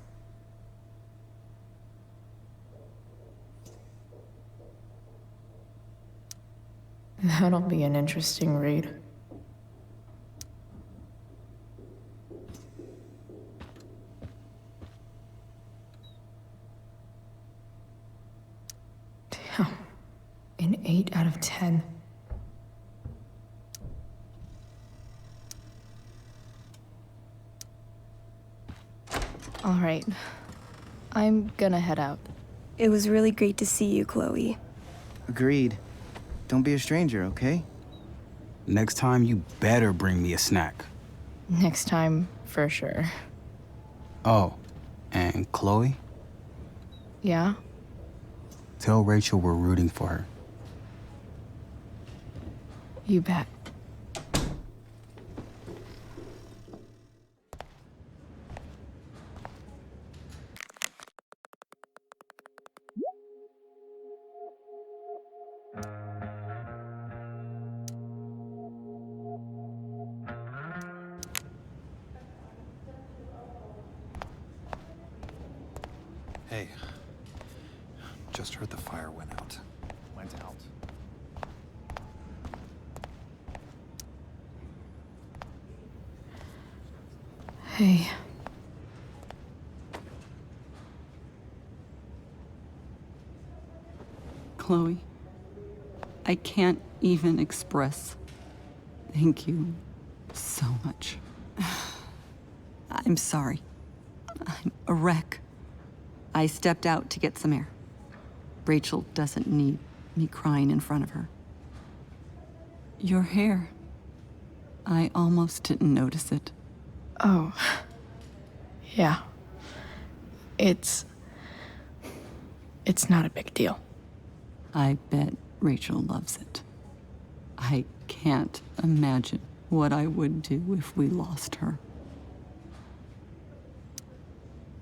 That'll be an interesting read. Damn. An 8 out of 10. All right. I'm gonna head out. It was really great to see you, Chloe. Agreed. Don't be a stranger, okay? Next time, you better bring me a snack. Next time, for sure. Oh, and Chloe? Yeah? Tell Rachel we're rooting for her. You bet. Hey, just heard the fire went out. Went out. Hey. Chloe, I can't even express thank you so much. I'm sorry. I'm a wreck. I stepped out to get some air. Rachel doesn't need me crying in front of her. Your hair. I almost didn't notice it. Oh. Yeah. It's not a big deal. I bet Rachel loves it. I can't imagine what I would do if we lost her.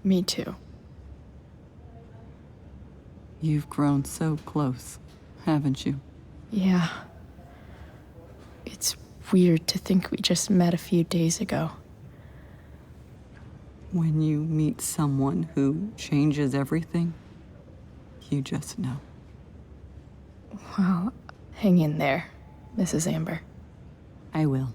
Me too. You've grown so close, haven't you? Yeah. It's weird to think we just met a few days ago. When you meet someone who changes everything, you just know. Well, hang in there, Mrs. Amber. I will.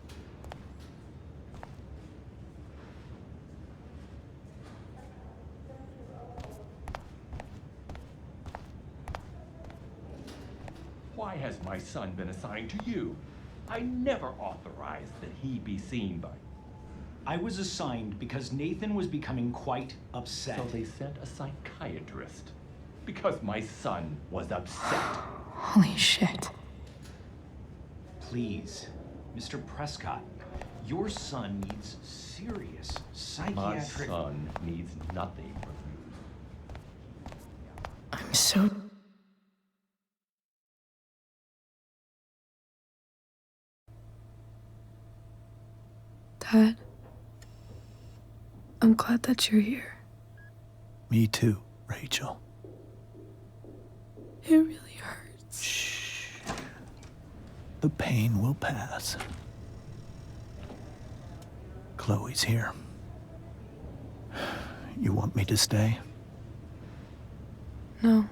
Why has my son been assigned to you? I never authorized that he be seen by. I was assigned because Nathan was becoming quite upset. So they sent a psychiatrist. Because my son was upset. Holy shit. Please, Mr. Prescott, your son needs serious psychiatric... My son needs nothing from you. I'm so... Dad, I'm glad that you're here. Me too, Rachel. It really hurts. Shh. The pain will pass. Chloe's here. You want me to stay? No.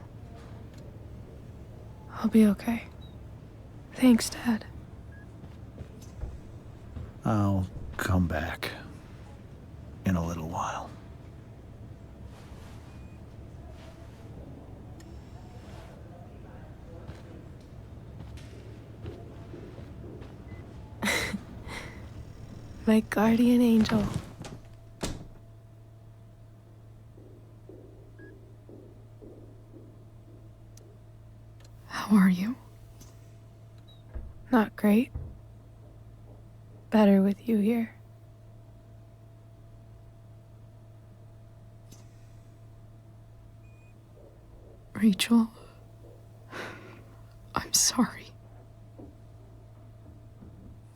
I'll be okay. Thanks, Dad. I'll come back in a little while. My guardian angel. How are you? Not great. Better with you here. Rachel, I'm sorry.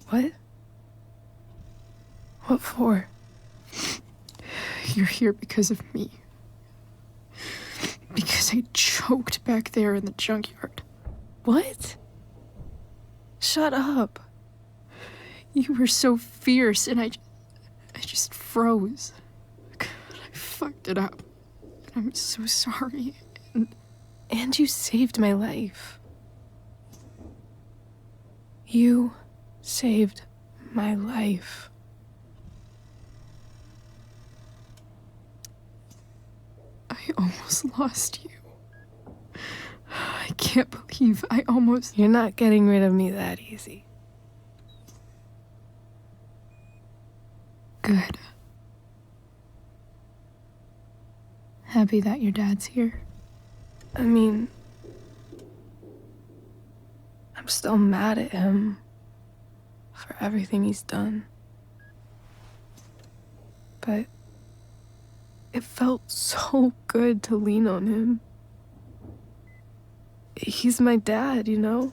What? What for? You're here because of me. Because I choked back there in the junkyard. What? Shut up. You were so fierce, and I just froze. God, I fucked it up. I'm so sorry. And you saved my life. You saved my life. I almost lost you. I can't believe I almost... You're not getting rid of me that easy. Good. Happy that your dad's here. I mean, I'm still mad at him for everything he's done. But it felt so good to lean on him. He's my dad, you know?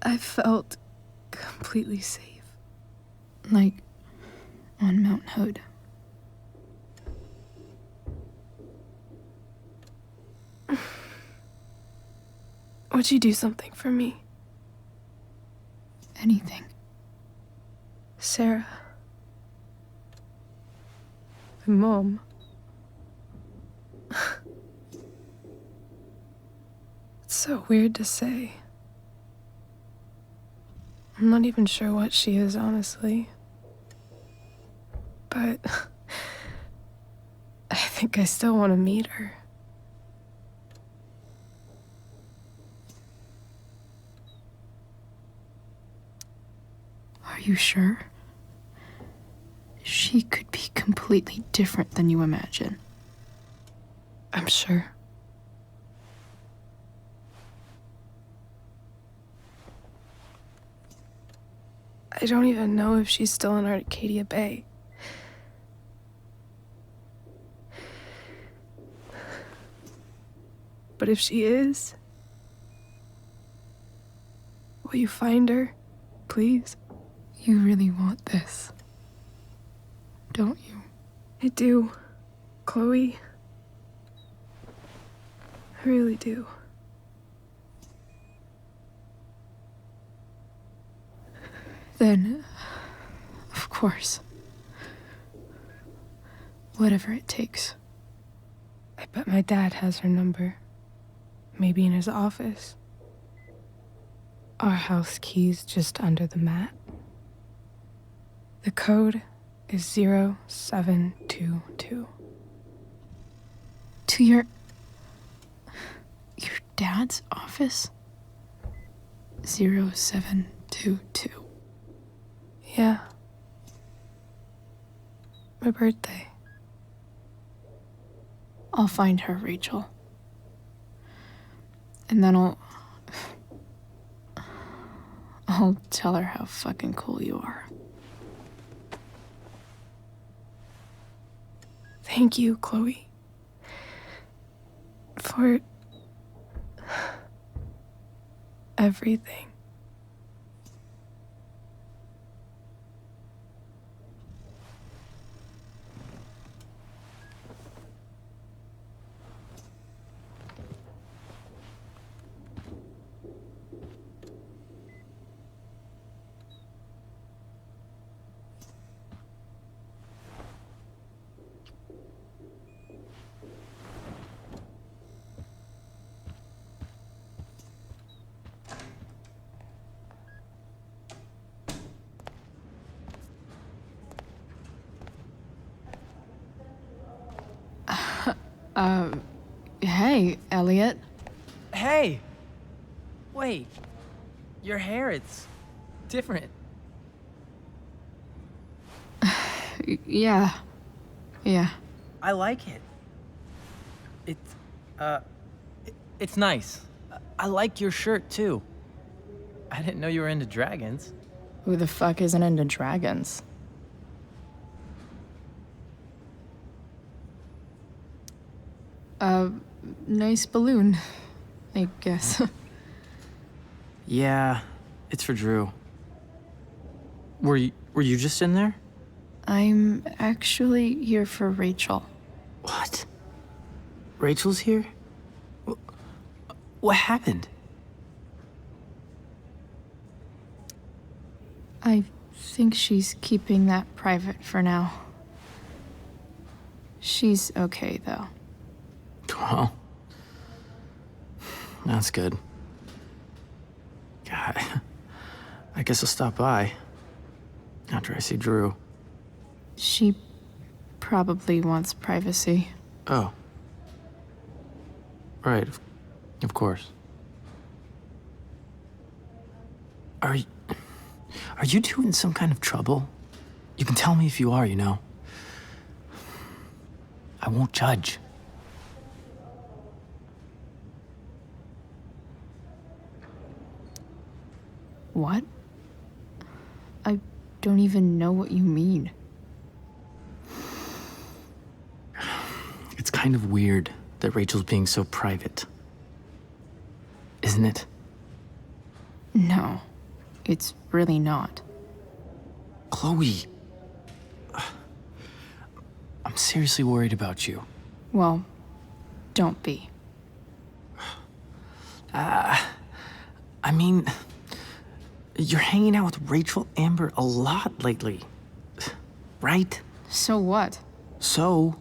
I felt completely safe. Like on Mount Hood. Would you do something for me? Anything. Sarah. My mom. It's so weird to say. I'm not even sure what she is, honestly. But I think I still want to meet her. Are you sure? She could be completely different than you imagine. I'm sure. I don't even know if she's still in Arcadia Bay. But if she is, will you find her, please? You really want this, don't you? I do, Chloe. I really do. Then, of course, whatever it takes. I bet my dad has her number. Maybe in his office. Our house key's just under the mat. The code is 0722. To your dad's office? 0722. Yeah. My birthday. I'll find her, Rachel. And then I'll tell her how fucking cool you are. Thank you, Chloe. For everything. Hey, Elliot. Hey! Wait. Your hair, it's different. Yeah. Yeah. I like it. It's nice. I like your shirt, too. I didn't know you were into dragons. Who the fuck isn't into dragons? Nice balloon, I guess. Yeah, it's for Drew. Were you just in there? I'm actually here for Rachel. What? Rachel's here? What happened? I think she's keeping that private for now. She's okay, though. Well, that's good. God, I guess I'll stop by after I see Drew. She probably wants privacy. Oh. Right, of course. Are you two in some kind of trouble? You can tell me if you are, you know. I won't judge. What? I don't even know what you mean. It's kind of weird that Rachel's being so private. Isn't it? No, it's really not. Chloe. I'm seriously worried about you. Well, don't be. I mean, you're hanging out with Rachel Amber a lot lately, right? So what? So,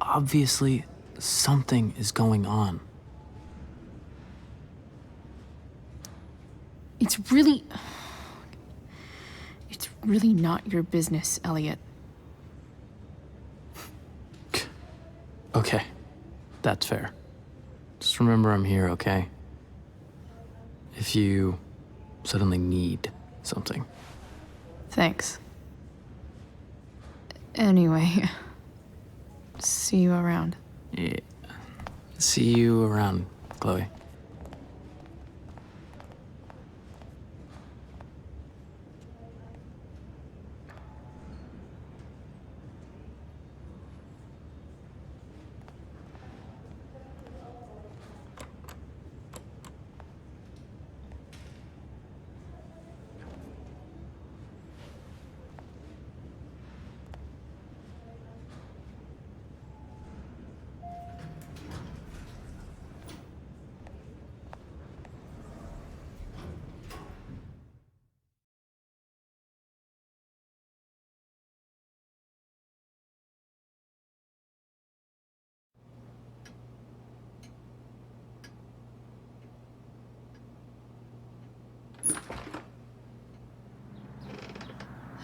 obviously, something is going on. It's really not your business, Elliot. Okay, that's fair. Just remember I'm here, okay? If you suddenly need something. Thanks. Anyway, see you around. Yeah. See you around, Chloe.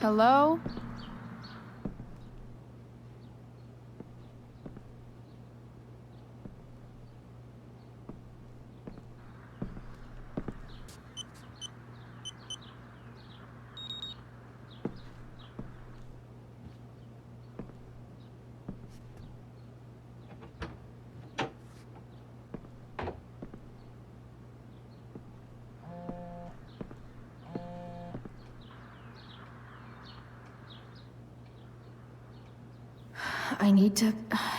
Hello? I need to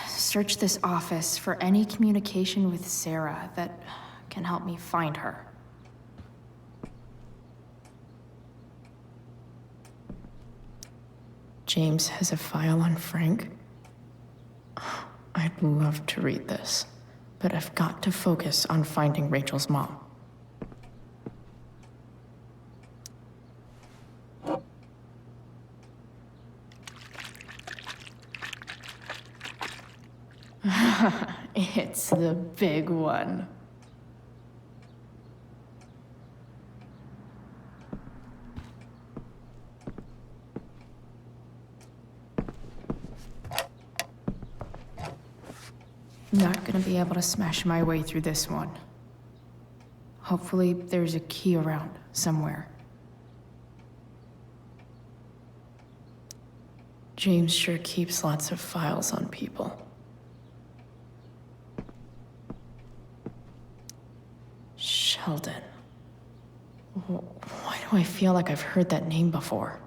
search this office for any communication with Sarah that can help me find her. James has a file on Frank. I'd love to read this, but I've got to focus on finding Rachel's mom. It's the big one. Not gonna be able to smash my way through this one. Hopefully, there's a key around somewhere. James sure keeps lots of files on people. Sheldon. Why do I feel like I've heard that name before?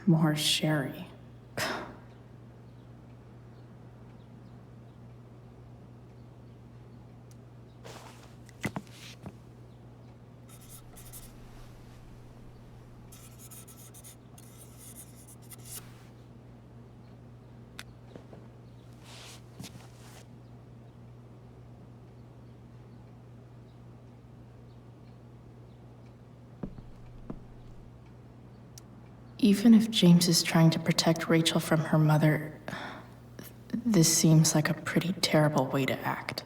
More sherry. Even if James is trying to protect Rachel from her mother, this seems like a pretty terrible way to act.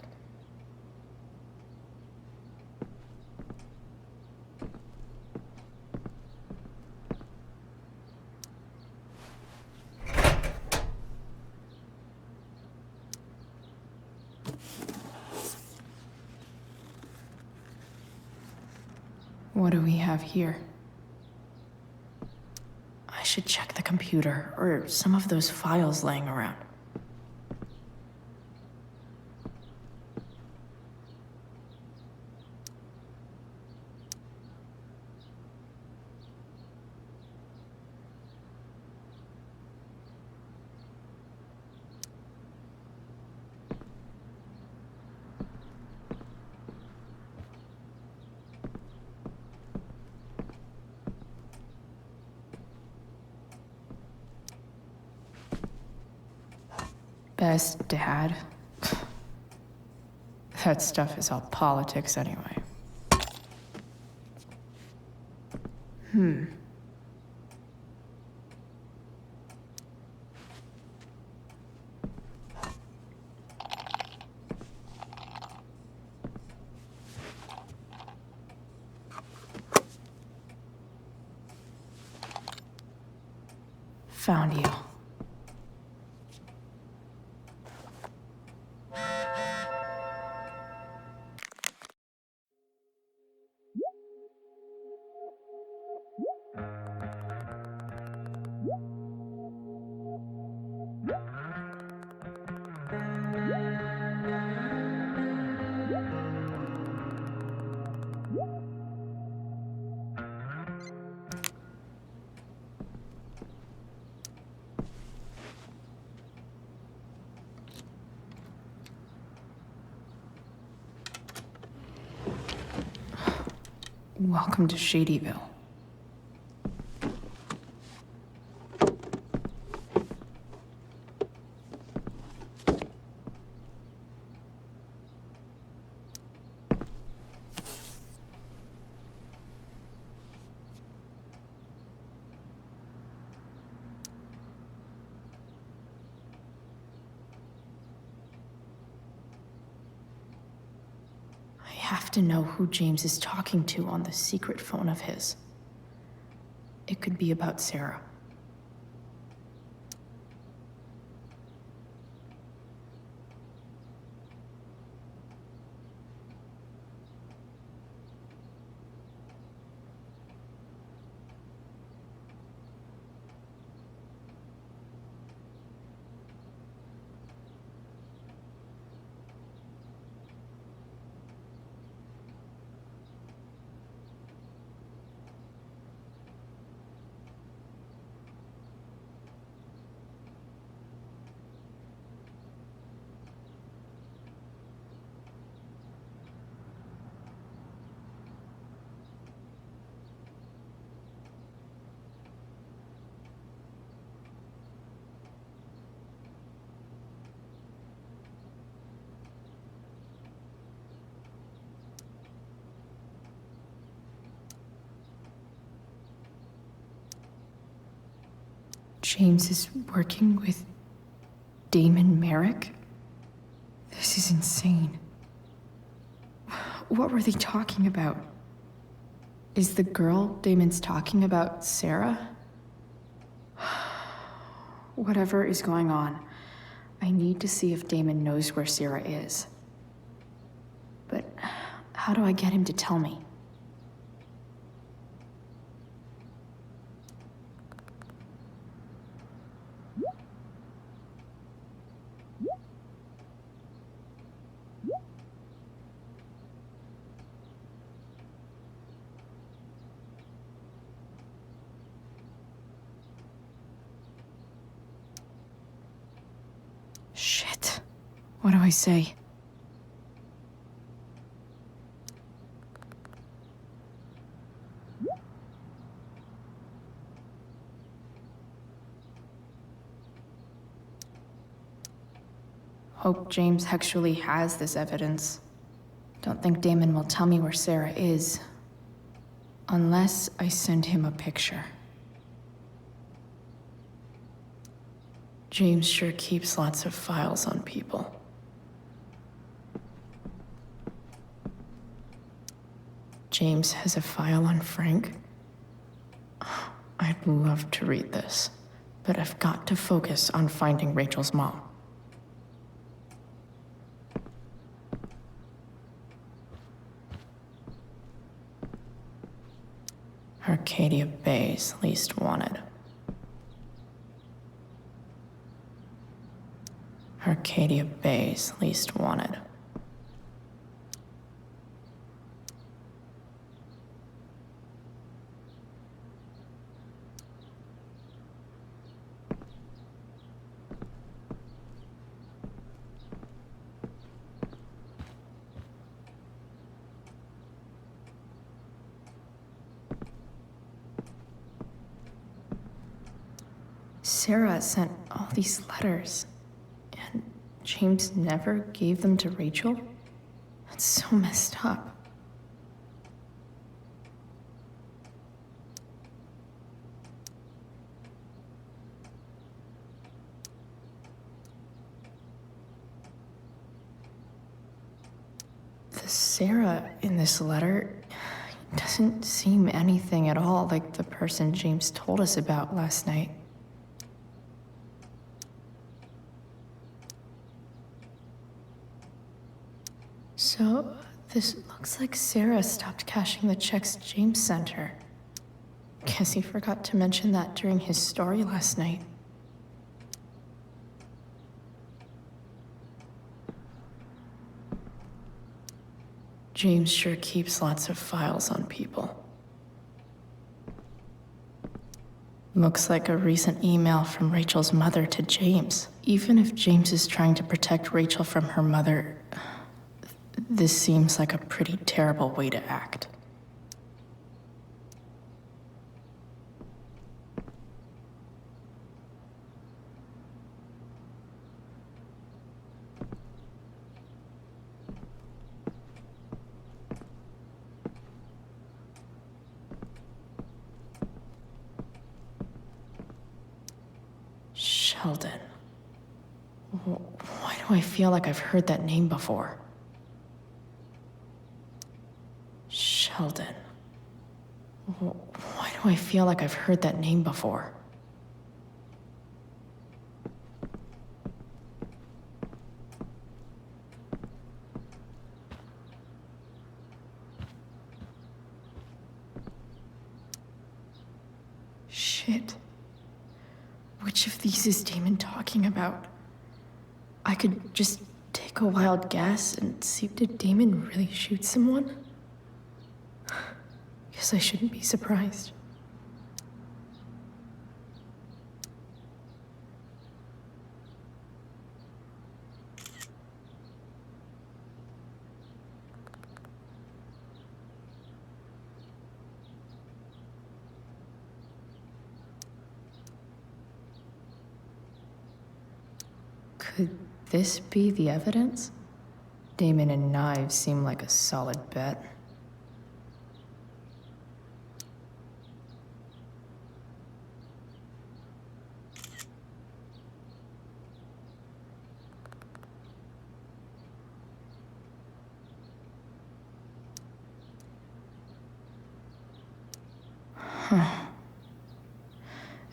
What do we have here? I should check the computer, or some of those files laying around. Best dad? That stuff is all politics anyway. Found you. Welcome to Shadyville. I have to know who James is talking to on the secret phone of his. It could be about Sarah. James is working with Damon Merrick? This is insane. What were they talking about? Is the girl Damon's talking about Sarah? Whatever is going on, I need to see if Damon knows where Sarah is. But how do I get him to tell me? Shit. What do I say? Hope James actually has this evidence. Don't think Damon will tell me where Sarah is. Unless I send him a picture. James sure keeps lots of files on people. James has a file on Frank. I'd love to read this, but I've got to focus on finding Rachel's mom. Arcadia Bay's least wanted. Arcadia Bay's least wanted. Sarah sent all these letters, and James never gave them to Rachel? That's so messed up. The Sarah in this letter doesn't seem anything at all like the person James told us about last night. So, this looks like Sarah stopped cashing the checks James sent her. Guess he forgot to mention that during his story last night. James sure keeps lots of files on people. Looks like a recent email from Rachel's mother to James. Even if James is trying to protect Rachel from her mother, this seems like a pretty terrible way to act. Sheldon. Why do I feel like I've heard that name before? Sheldon. Why do I feel like I've heard that name before? Shit. Which of these is Damon talking about? I could just take a wild guess and see, did Damon really shoot someone? Guess I shouldn't be surprised. Could this be the evidence? Damon and knives seem like a solid bet.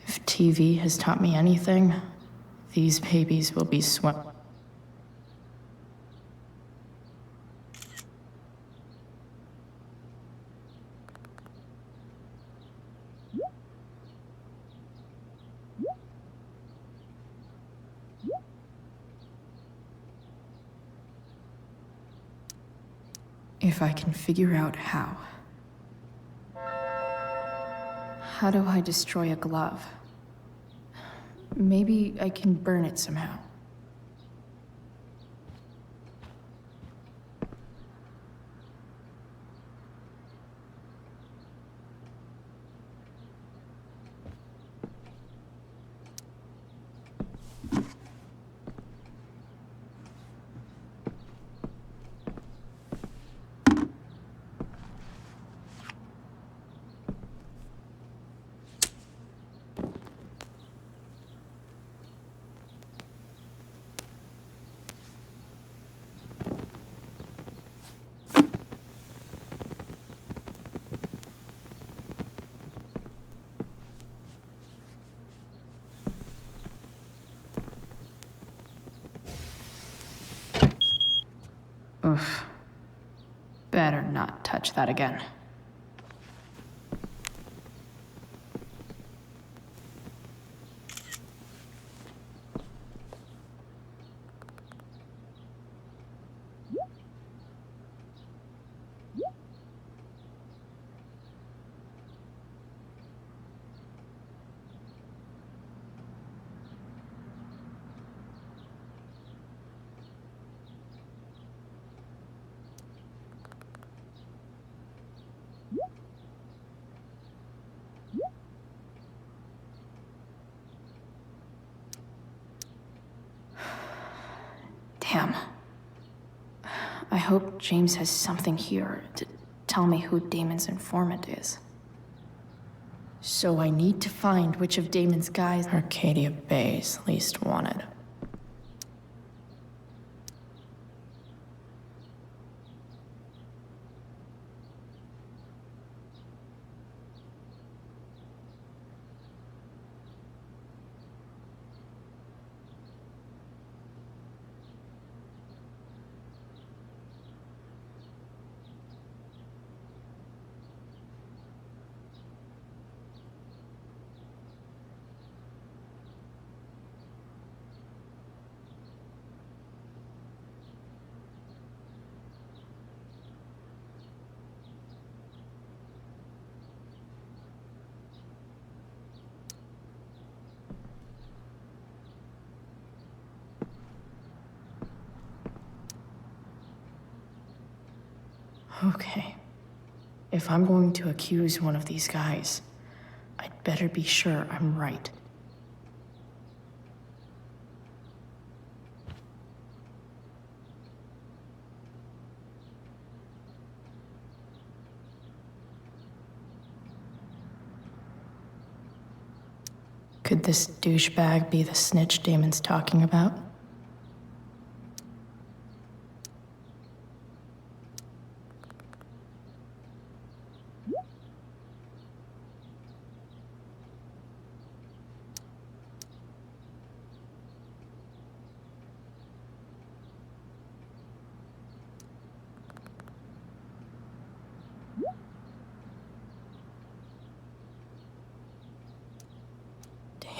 If TV has taught me anything, these babies will be if I can figure out how. How do I destroy a glove? Maybe I can burn it somehow. Oof. Better not touch that again. Damn. I hope James has something here to tell me who Damon's informant is. So I need to find which of Damon's guys Arcadia Bay's least wanted. Okay. If I'm going to accuse one of these guys, I'd better be sure I'm right. Could this douchebag be the snitch Damon's talking about?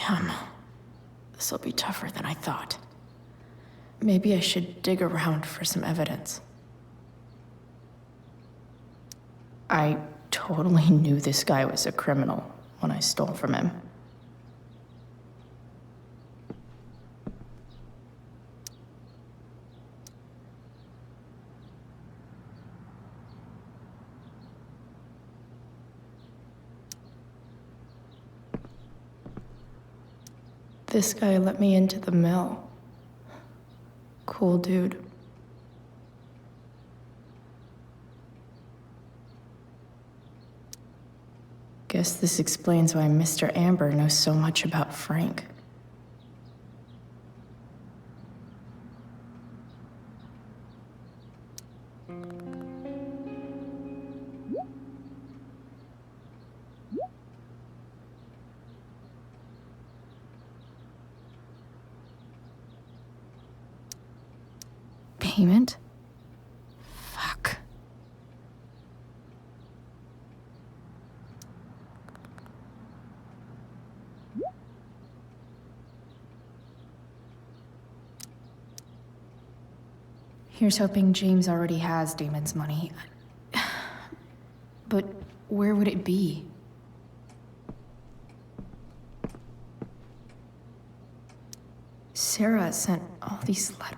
Damn. This'll be tougher than I thought. Maybe I should dig around for some evidence. I totally knew this guy was a criminal when I stole from him. This guy let me into the mill. Cool dude. Guess this explains why Mr. Amber knows so much about Frank. Payment? Fuck. Here's hoping James already has Damon's money. But where would it be? Sarah sent all these letters.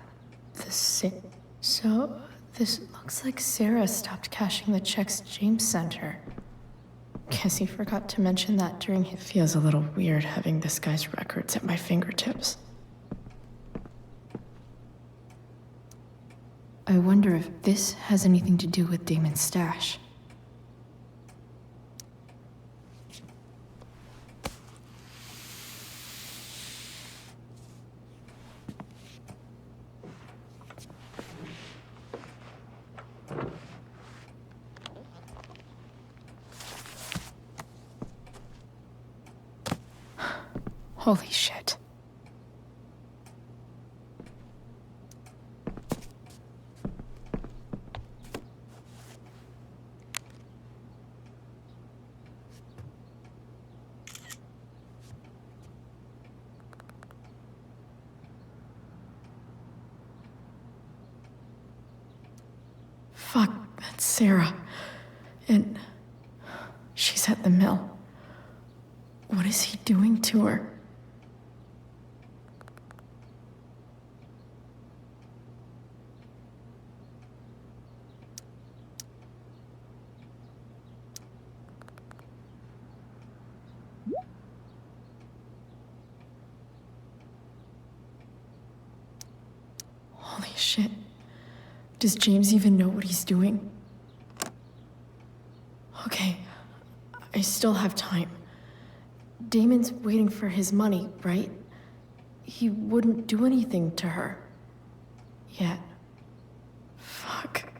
So, this looks like Sarah stopped cashing the checks James sent her. Guess he forgot to mention that during his... Feels a little weird having this guy's records at my fingertips. I wonder if this has anything to do with Damon's stash. Holy shit. Fuck, that's Sarah. And she's at the mill. What is he doing to her? Holy shit. Does James even know what he's doing? Okay, I still have time. Damon's waiting for his money, right? He wouldn't do anything to her. Yet. Fuck.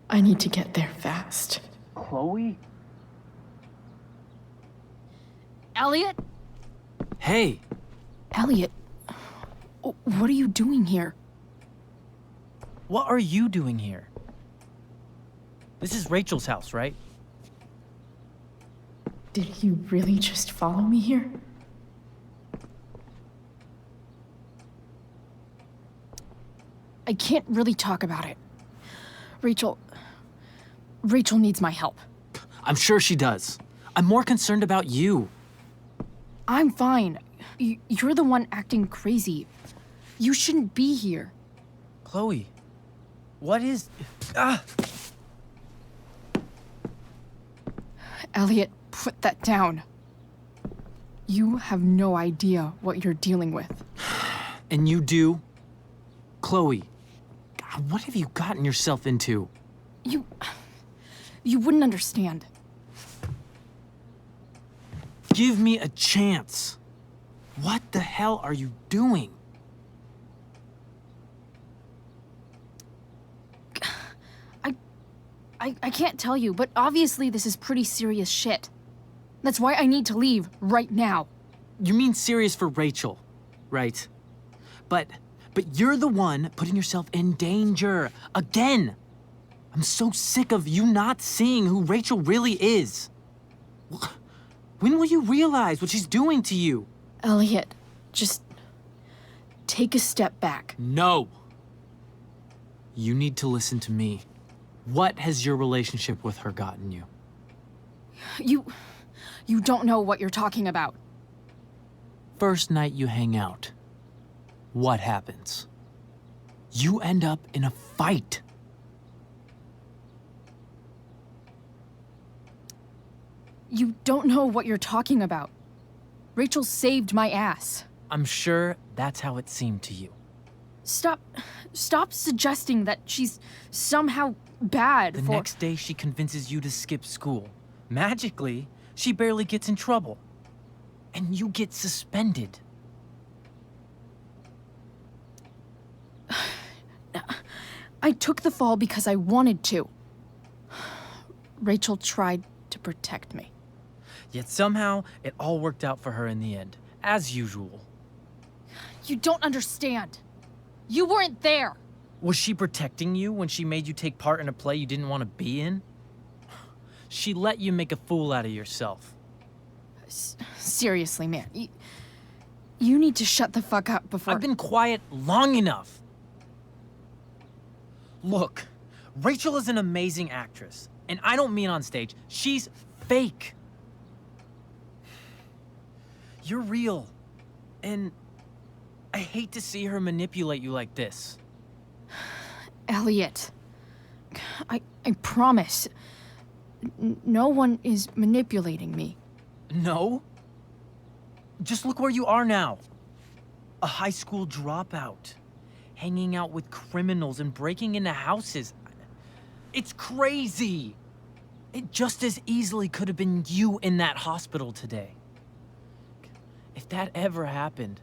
I need to get there fast. Chloe? Elliot? Hey! Elliot, what are you doing here? What are you doing here? This is Rachel's house, right? Did you really just follow me here? I can't really talk about it. Rachel needs my help. I'm sure she does. I'm more concerned about you. I'm fine. You're the one acting crazy. You shouldn't be here. Chloe, what is... Ah! Elliot, put that down. You have no idea what you're dealing with. And you do? Chloe, God, what have you gotten yourself into? You wouldn't understand. Give me a chance. What the hell are you doing? I can't tell you, but obviously this is pretty serious shit. That's why I need to leave right now. You mean serious for Rachel, right? But you're the one putting yourself in danger again. I'm so sick of you not seeing who Rachel really is. When will you realize what she's doing to you? Elliot, just take a step back. No. You need to listen to me. What has your relationship with her gotten you? You don't know what you're talking about. First night you hang out, what happens? You end up in a fight. You don't know what you're talking about. Rachel saved my ass. I'm sure that's how it seemed to you. Stop suggesting that she's somehow bad The next day, she convinces you to skip school. Magically, she barely gets in trouble. And you get suspended. I took the fall because I wanted to. Rachel tried to protect me. Yet somehow, it all worked out for her in the end, as usual. You don't understand. You weren't there. Was she protecting you when she made you take part in a play you didn't want to be in? She let you make a fool out of yourself. Seriously, man. You need to shut the fuck up before... I've been quiet long enough. Look, Rachel is an amazing actress. And I don't mean on stage. She's fake. You're real. And I hate to see her manipulate you like this. Elliot, I promise. No one is manipulating me. No? Just look where you are now. A high school dropout. Hanging out with criminals and breaking into houses. It's crazy. It just as easily could have been you in that hospital today. If that ever happened...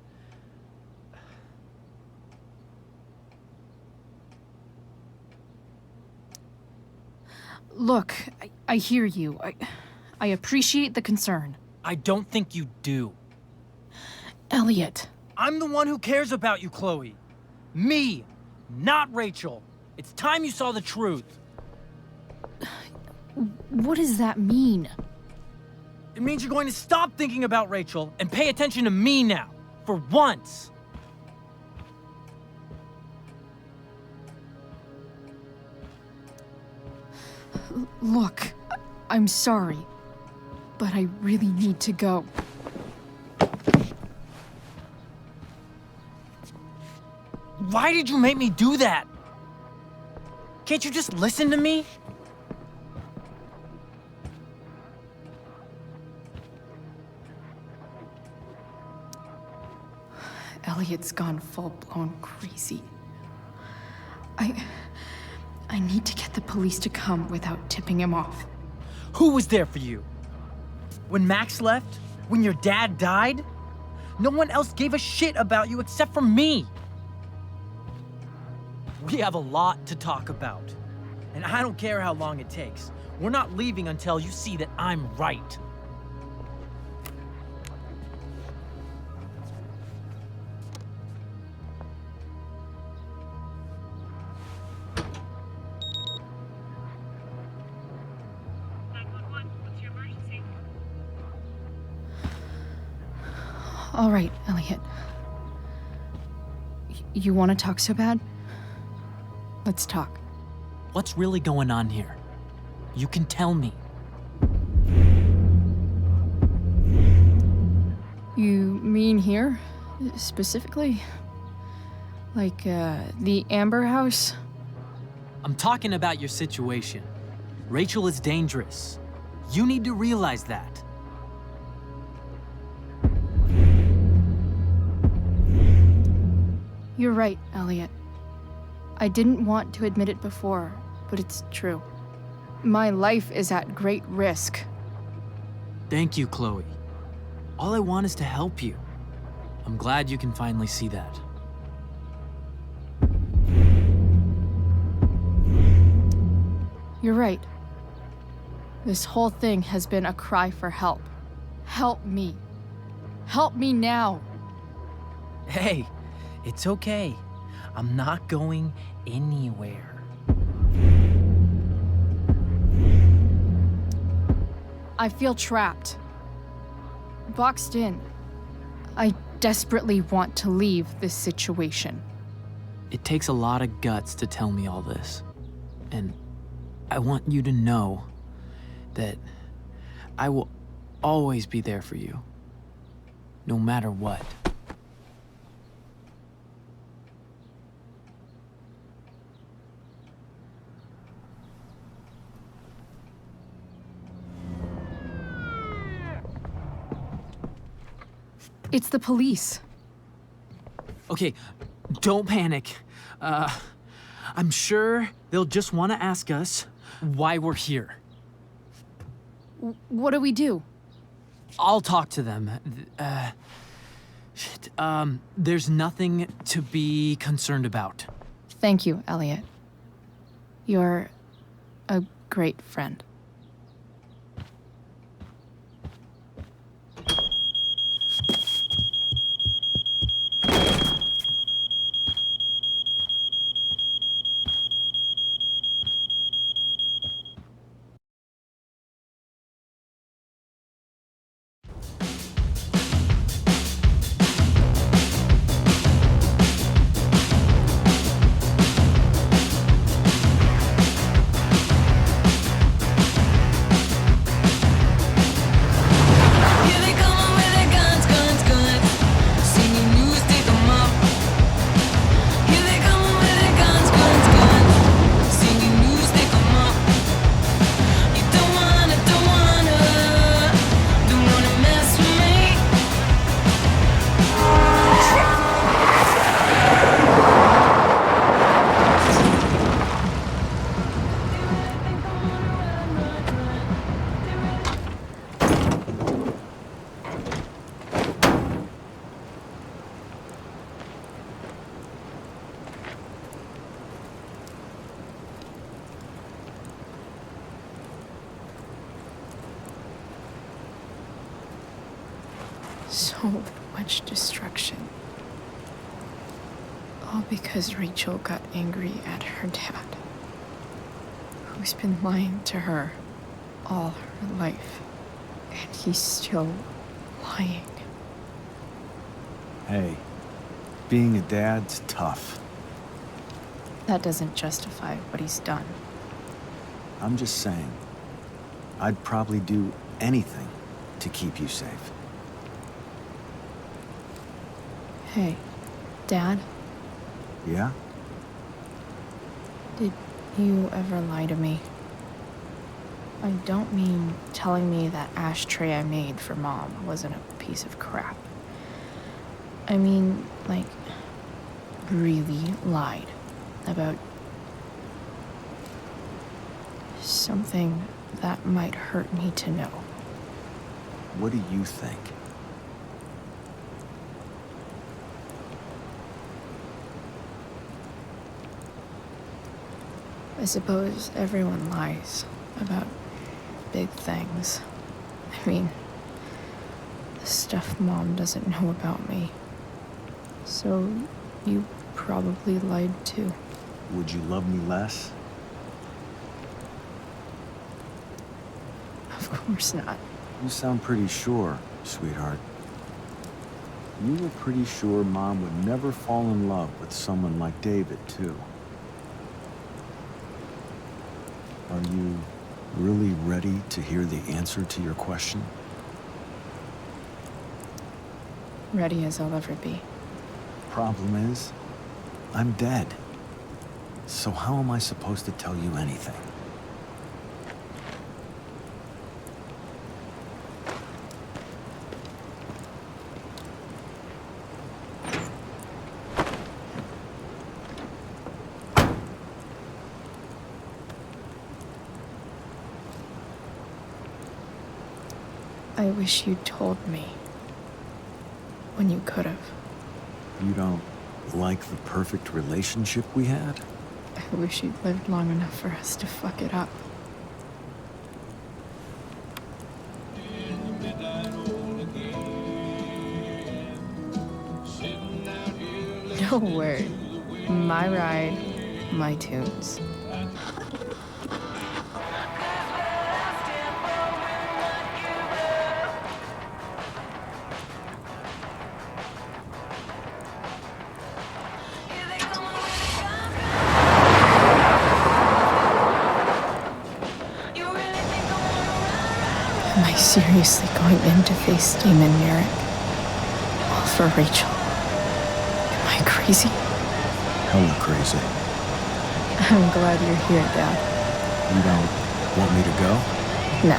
Look, I hear you. I appreciate the concern. I don't think you do. Elliot. I'm the one who cares about you, Chloe. Me, not Rachel. It's time you saw the truth. What does that mean? It means you're going to stop thinking about Rachel and pay attention to me now, for once. Look, I'm sorry, but I really need to go. Why did you make me do that? Can't you just listen to me? Elliot's gone full-blown crazy. I need to get the police to come without tipping him off. Who was there for you? When Max left? When your dad died? No one else gave a shit about you except for me. We have a lot to talk about. And I don't care how long it takes. We're not leaving until you see that I'm right. All right, Elliot. You want to talk so bad? Let's talk. What's really going on here? You can tell me. You mean here, specifically? Like, the Amber House? I'm talking about your situation. Rachel is dangerous. You need to realize that. You're right, Elliot. I didn't want to admit it before, but it's true. My life is at great risk. Thank you, Chloe. All I want is to help you. I'm glad you can finally see that. You're right. This whole thing has been a cry for help. Help me. Help me now. Hey, it's okay. I'm not going anywhere. I feel trapped. Boxed in. I desperately want to leave this situation. It takes a lot of guts to tell me all this. And I want you to know that I will always be there for you, no matter what. It's the police. Okay, don't panic. I'm sure they'll just want to ask us why we're here. What do we do? I'll talk to them. There's nothing to be concerned about. Thank you, Elliot. You're a great friend. So much destruction. All because Rachel got angry at her dad, who's been lying to her all her life. And he's still lying. Hey, being a dad's tough. That doesn't justify what he's done. I'm just saying, I'd probably do anything to keep you safe. Hey, Dad, Yeah? did you ever lie to me? I don't mean telling me that ashtray I made for Mom wasn't a piece of crap. I mean, like, really lied about something that might hurt me to know. What do you think? I suppose everyone lies about big things. I mean, the stuff Mom doesn't know about me. So you probably lied too. Would you love me less? Of course not. You sound pretty sure, sweetheart. You were pretty sure Mom would never fall in love with someone like David, too. Are you really ready to hear the answer to your question? Ready as I'll ever be. Problem is, I'm dead. So how am I supposed to tell you anything? I wish you'd told me when you could have. You don't like the perfect relationship we had? I wish you'd lived long enough for us to fuck it up. No word. My ride, my tunes. Am I seriously going in to face Damon Merrick? All for Rachel? Am I crazy? Hella crazy. I'm glad you're here, Dad. You don't want me to go? No.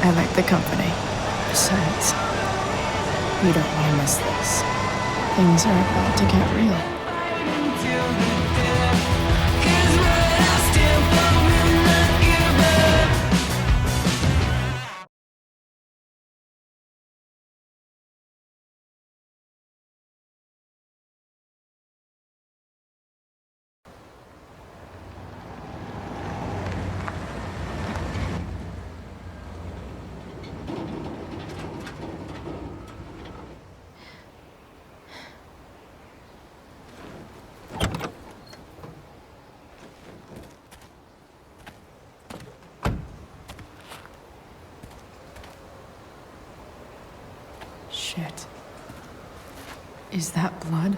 I like the company. Besides, you don't want to miss this. Things are about to get real. Shit. Is that blood?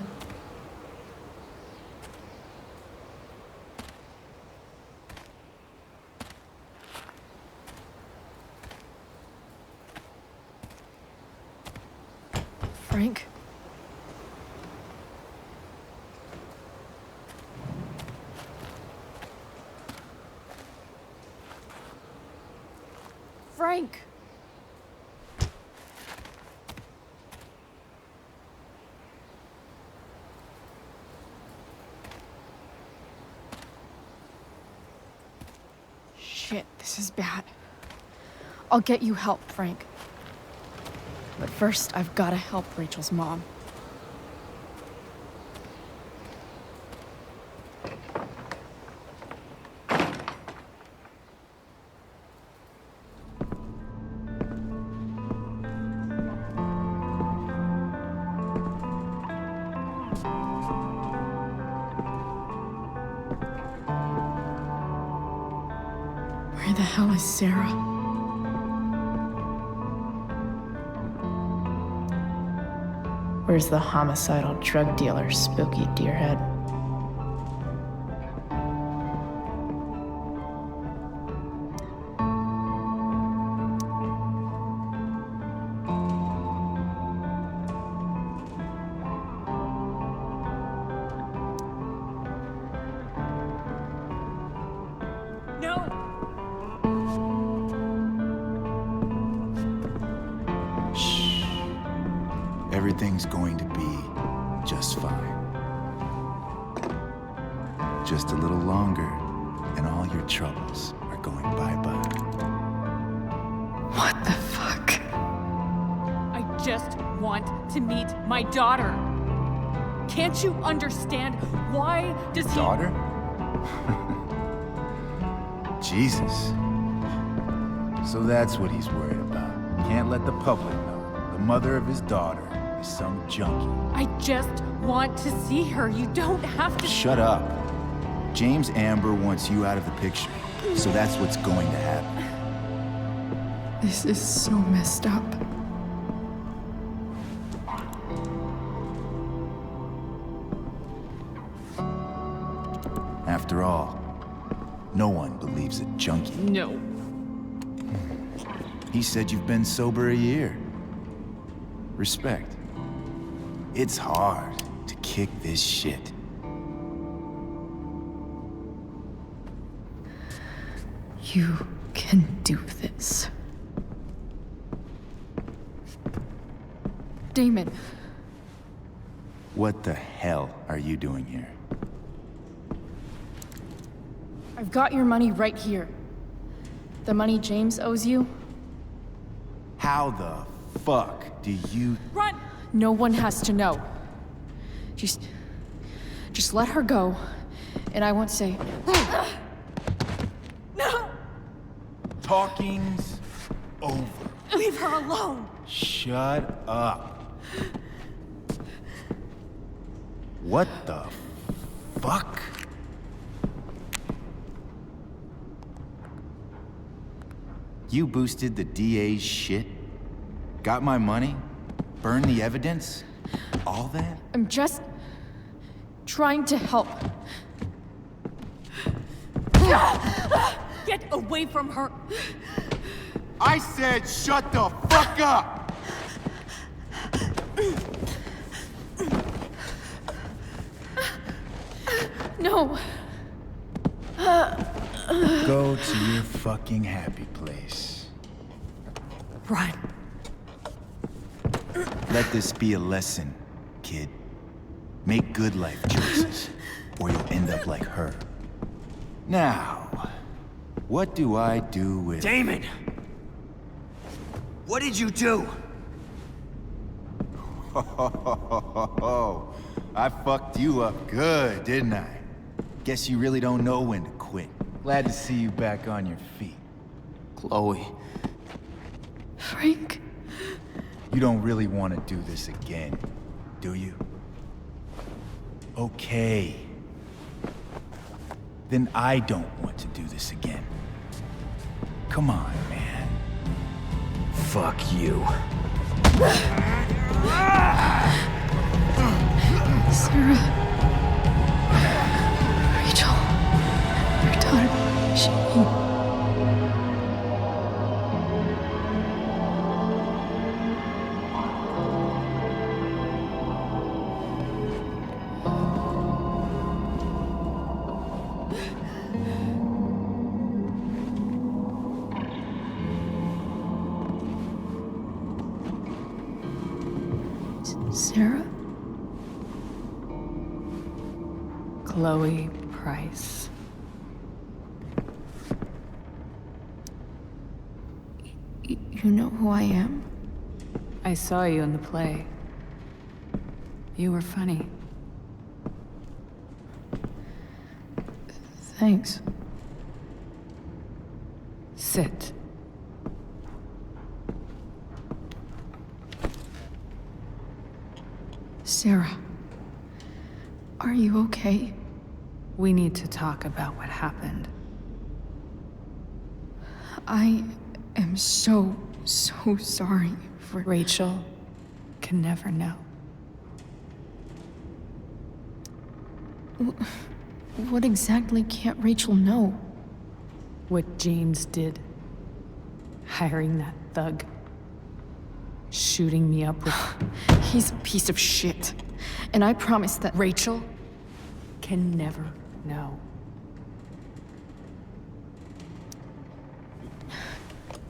Frank? Frank! Shit, this is bad. I'll get you help, Frank. But first, I've got to help Rachel's mom. the hell is Sarah? Where's the homicidal drug dealer, Spooky Deerhead? Everything's going to be just fine. Just a little longer, and all your troubles are going bye-bye. What the fuck? I just want to meet my daughter. Can't you understand? Why does he... Daughter? Jesus. So that's what he's worried about. Can't let the public know. The mother of his daughter is some junkie. I just want to see her. You don't have to... Shut up. James Amber wants you out of the picture, so that's what's going to happen. This is so messed up. After all, no one believes a junkie. No. He said you've been sober a year. Respect. It's hard to kick this shit. You can do this. Damon. What the hell are you doing here? I've got your money right here. The money James owes you. How the fuck do you... Run! No one has to know. Just let her go, and I won't say... No! Talking's over. Leave her alone! Shut up. What the fuck? You boosted the DA's shit? Got my money? Burned the evidence? All that? I'm just trying to help. Get away from her! I said shut the fuck up! No. Go to your fucking happy place. Run. Let this be a lesson, kid. Make good life choices, or you'll end up like her. Now, what do I do with... Damon! What did you do? I fucked you up good, didn't I? Guess you really don't know when to quit. Glad to see you back on your feet. Chloe. Frank? You don't really want to do this again, do you? Okay. Then I don't want to do this again. Come on, man. Fuck you. Sarah. Rachel. Your daughter. She... Sarah? Chloe Price. You know who I am? I saw you in the play. You were funny. Thanks. Sit. Sarah. Are you okay? We need to talk about what happened. I am so sorry for... Rachel can never know. What exactly can't Rachel know? What James did. Hiring that thug. Shooting me up with... He's a piece of shit. And I promise that... Rachel can never know.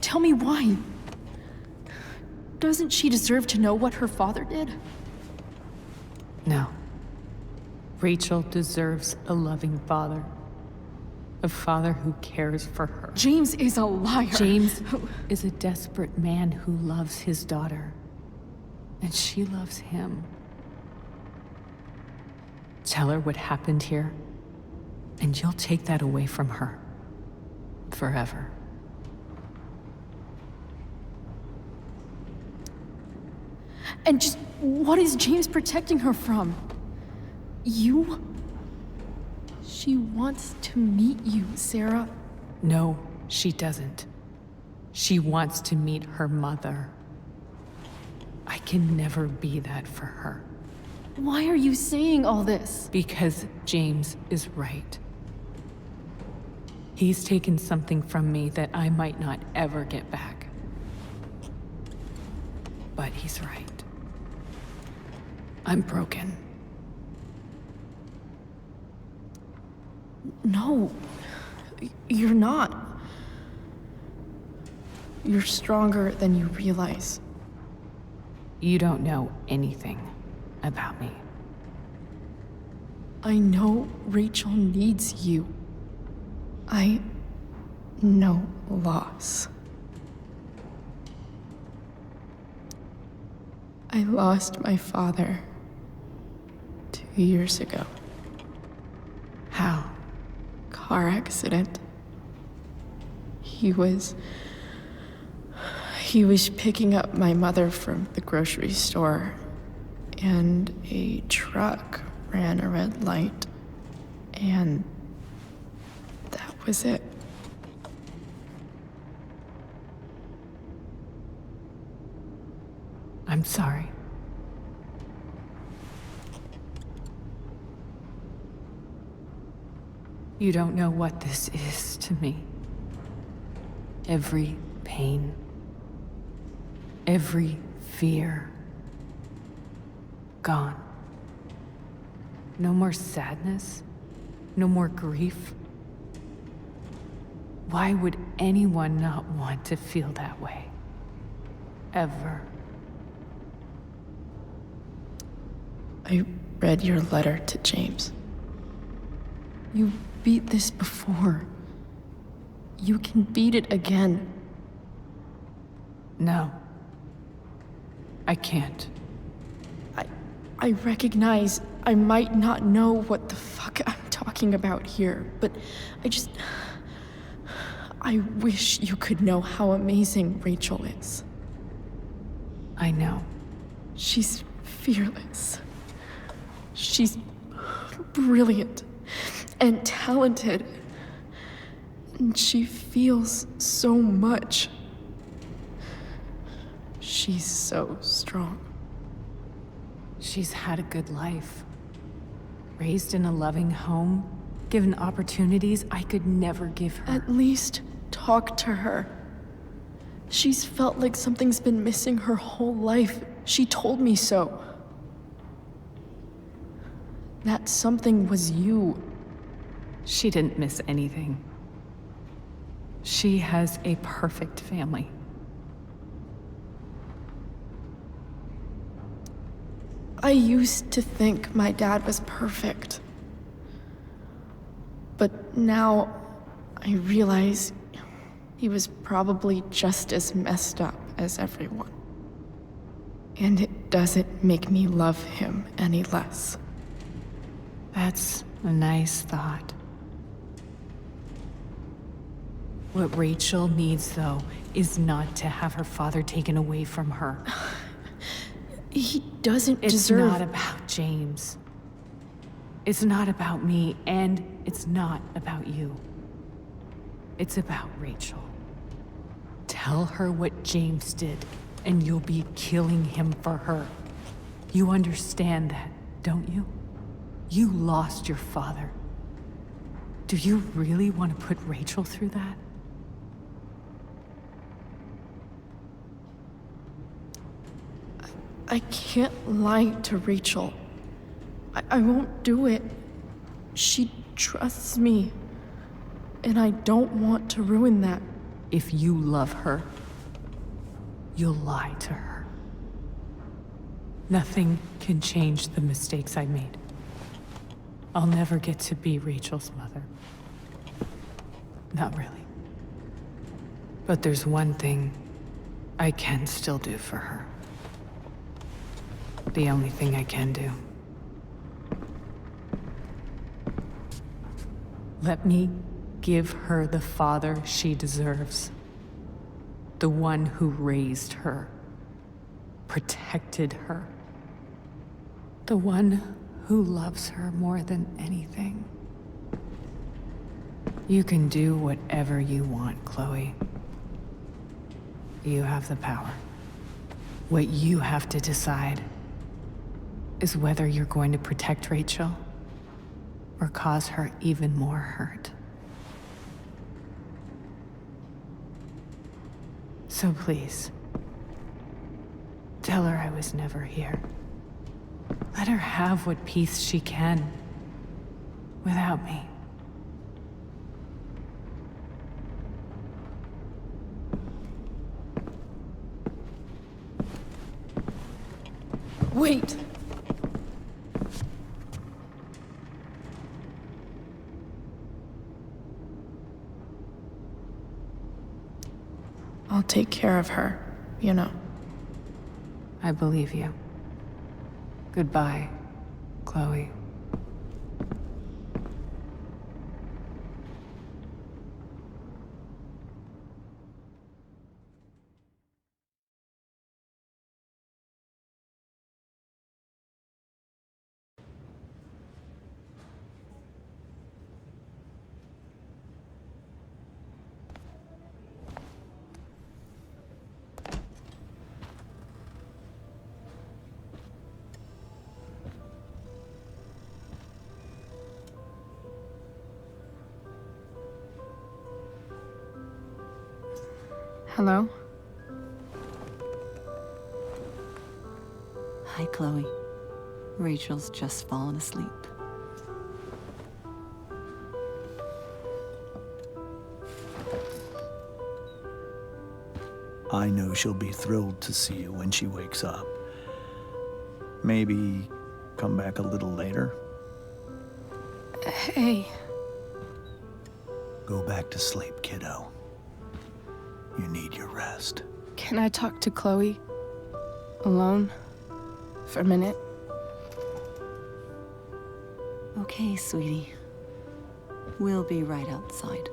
Tell me why. Doesn't she deserve to know what her father did? No. Rachel deserves a loving father. A father who cares for her. James is a liar. James is a desperate man who loves his daughter. And she loves him. Tell her what happened here, and you'll take that away from her. Forever. And just what is James protecting her from? You? She wants to meet you, Sarah. No, she doesn't. She wants to meet her mother. I can never be that for her. Why are you saying all this? Because James is right. He's taken something from me that I might not ever get back. But he's right. I'm broken. No, you're not. You're stronger than you realize. You don't know anything about me. I know Rachel needs you. I know loss. I lost my father 2 years ago. How? Car accident. He was picking up my mother from the grocery store, and a truck ran a red light, and that was it. I'm sorry. You don't know what this is to me. Every pain, every fear, gone. No more sadness, no more grief. Why would anyone not want to feel that way? Ever. I read your letter to James. You beat this before. You can beat it again. No. I can't. I recognize I might not know what the fuck I'm talking about here, but I wish you could know how amazing Rachel is. I know. She's fearless. She's brilliant and talented. And she feels so much. She's so strong. She's had a good life. Raised in a loving home, given opportunities I could never give her. At least talk to her. She's felt like something's been missing her whole life. She told me so. That something was you. She didn't miss anything. She has a perfect family. I used to think my dad was perfect. But now I realize he was probably just as messed up as everyone. And it doesn't make me love him any less. That's a nice thought. What Rachel needs, though, is not to have her father taken away from her. He doesn't It's deserve... not about James. It's not about me, and it's not about you. It's about Rachel. Tell her what James did, and you'll be killing him for her. You understand that, don't you? You lost your father. Do you really want to put Rachel through that? I can't lie to Rachel. I won't do it. She trusts me. And I don't want to ruin that. If you love her, you'll lie to her. Nothing can change the mistakes I made. I'll never get to be Rachel's mother. Not really. But there's one thing I can still do for her. The only thing I can do. Let me give her the father she deserves. The one who raised her, protected her. The one who loves her more than anything. You can do whatever you want, Chloe. You have the power. What you have to decide is whether you're going to protect Rachel or cause her even more hurt. So please, tell her I was never here. Let her have what peace she can without me. Wait! I'll take care of her, you know. I believe you. Goodbye, Chloe. Hello? Hi, Chloe. Rachel's just fallen asleep. I know she'll be thrilled to see you when she wakes up. Maybe come back a little later. Hey. Go back to sleep, kiddo. You need your rest. Can I talk to Chloe? Alone? For a minute? Okay, sweetie. We'll be right outside.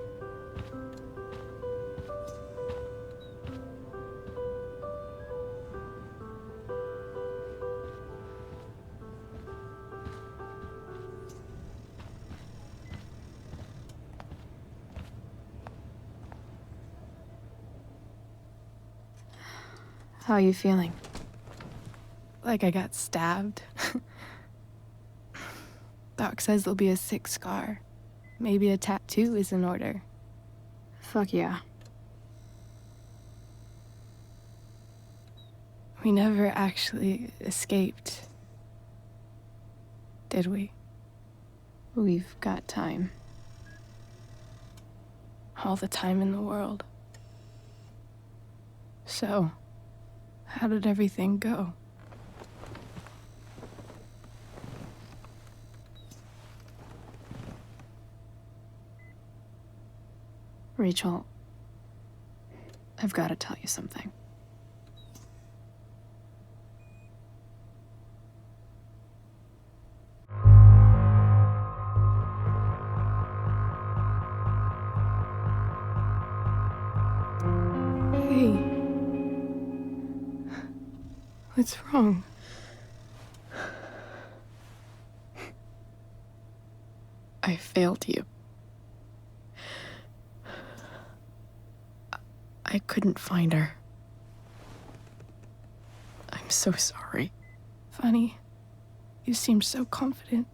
How are you feeling? Like I got stabbed? Doc says there'll be a sick scar. Maybe a tattoo is in order. Fuck yeah. We never actually escaped, did we? We've got time. All the time in the world. So, how did everything go? Rachel, I've got to tell you something. Hey. What's wrong? I failed you. I couldn't find her. I'm so sorry. Funny. You seemed so confident.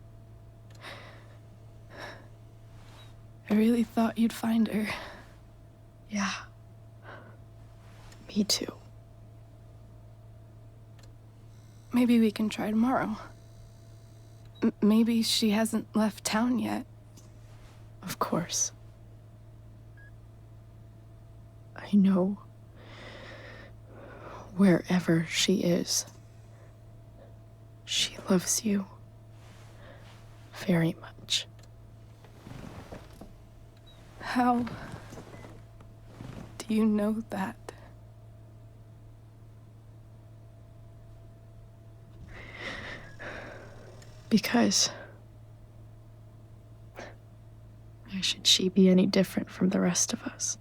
I really thought you'd find her. Yeah. Me too. Maybe we can try tomorrow. Maybe she hasn't left town yet. Of course. I know wherever she is, she loves you very much. How do you know that? Because why should she be any different from the rest of us?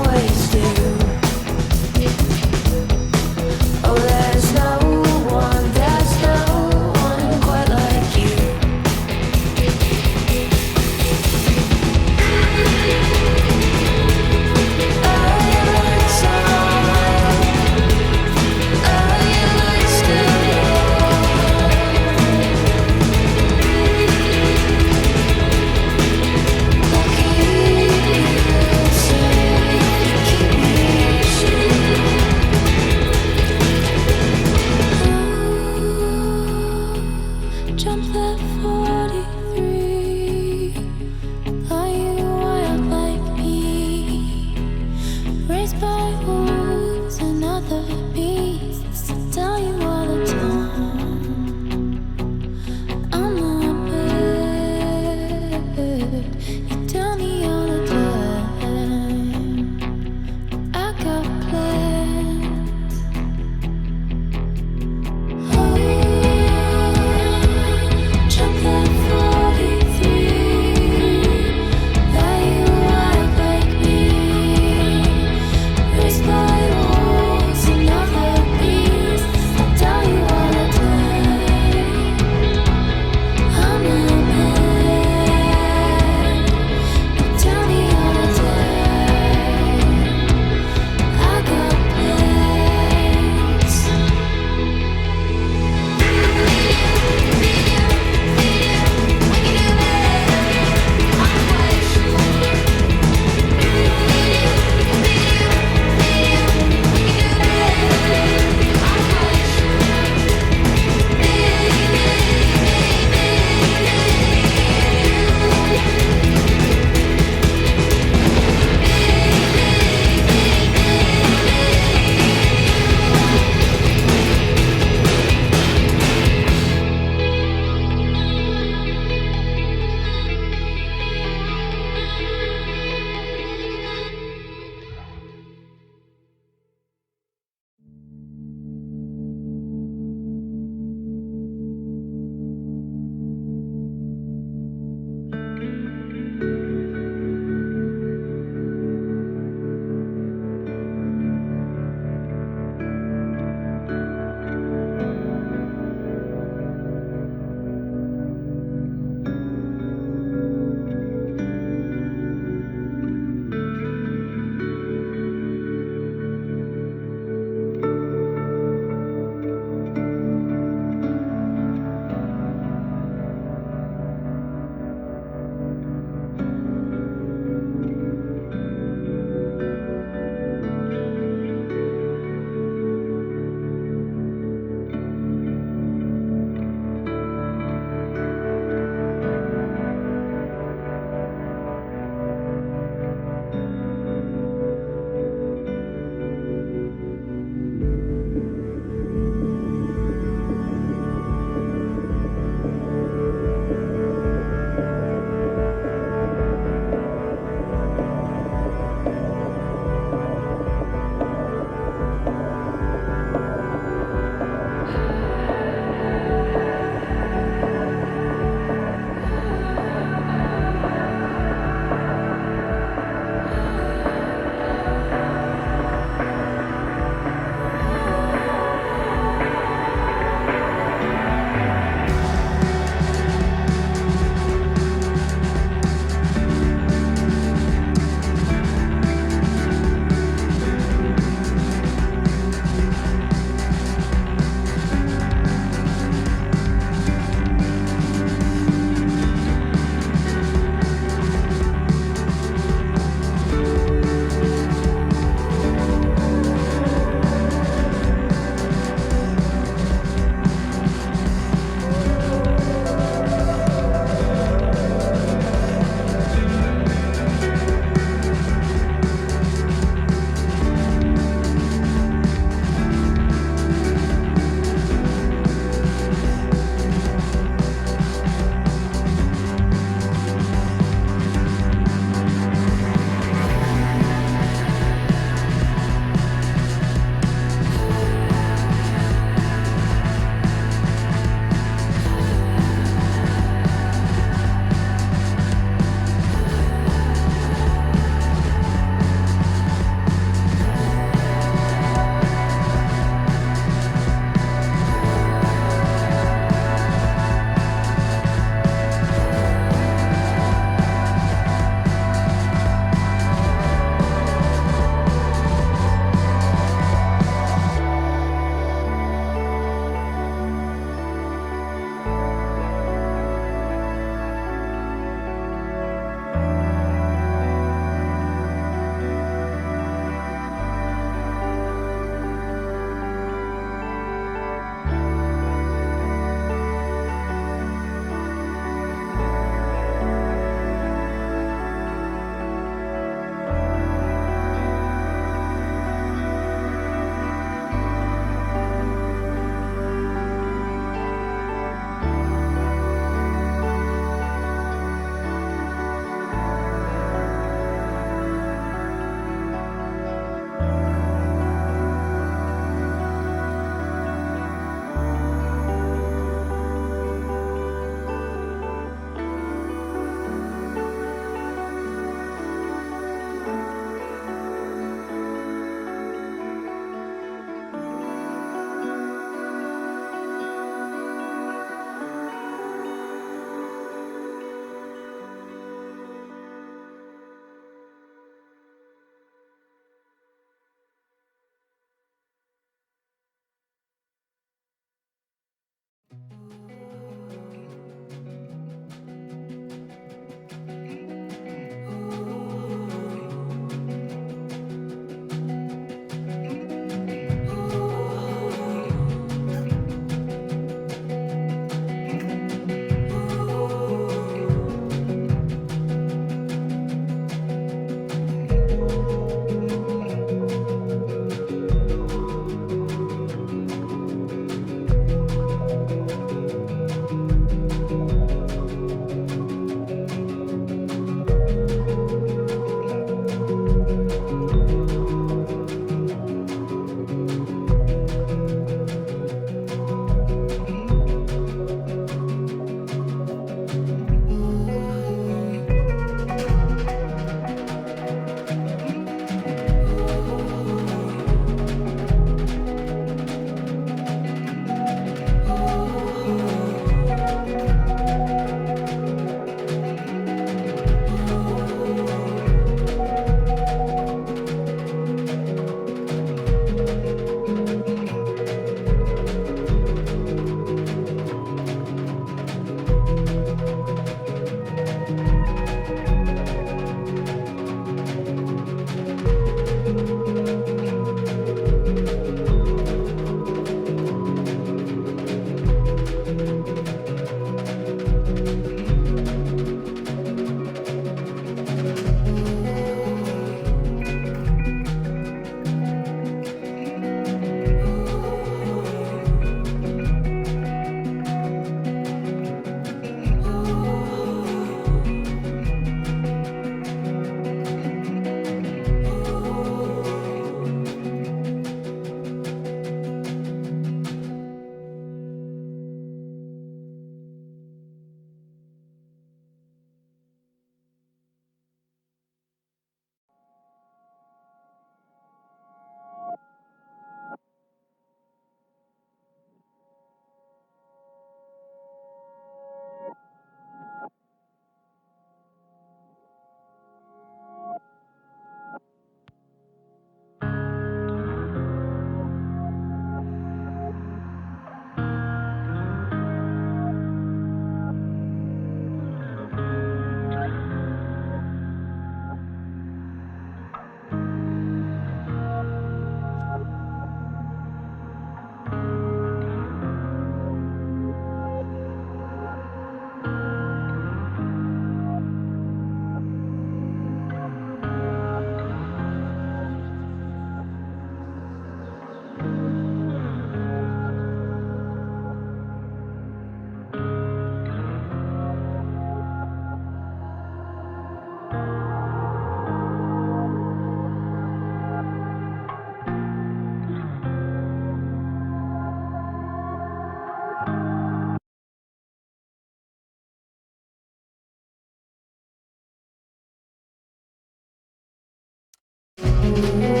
you.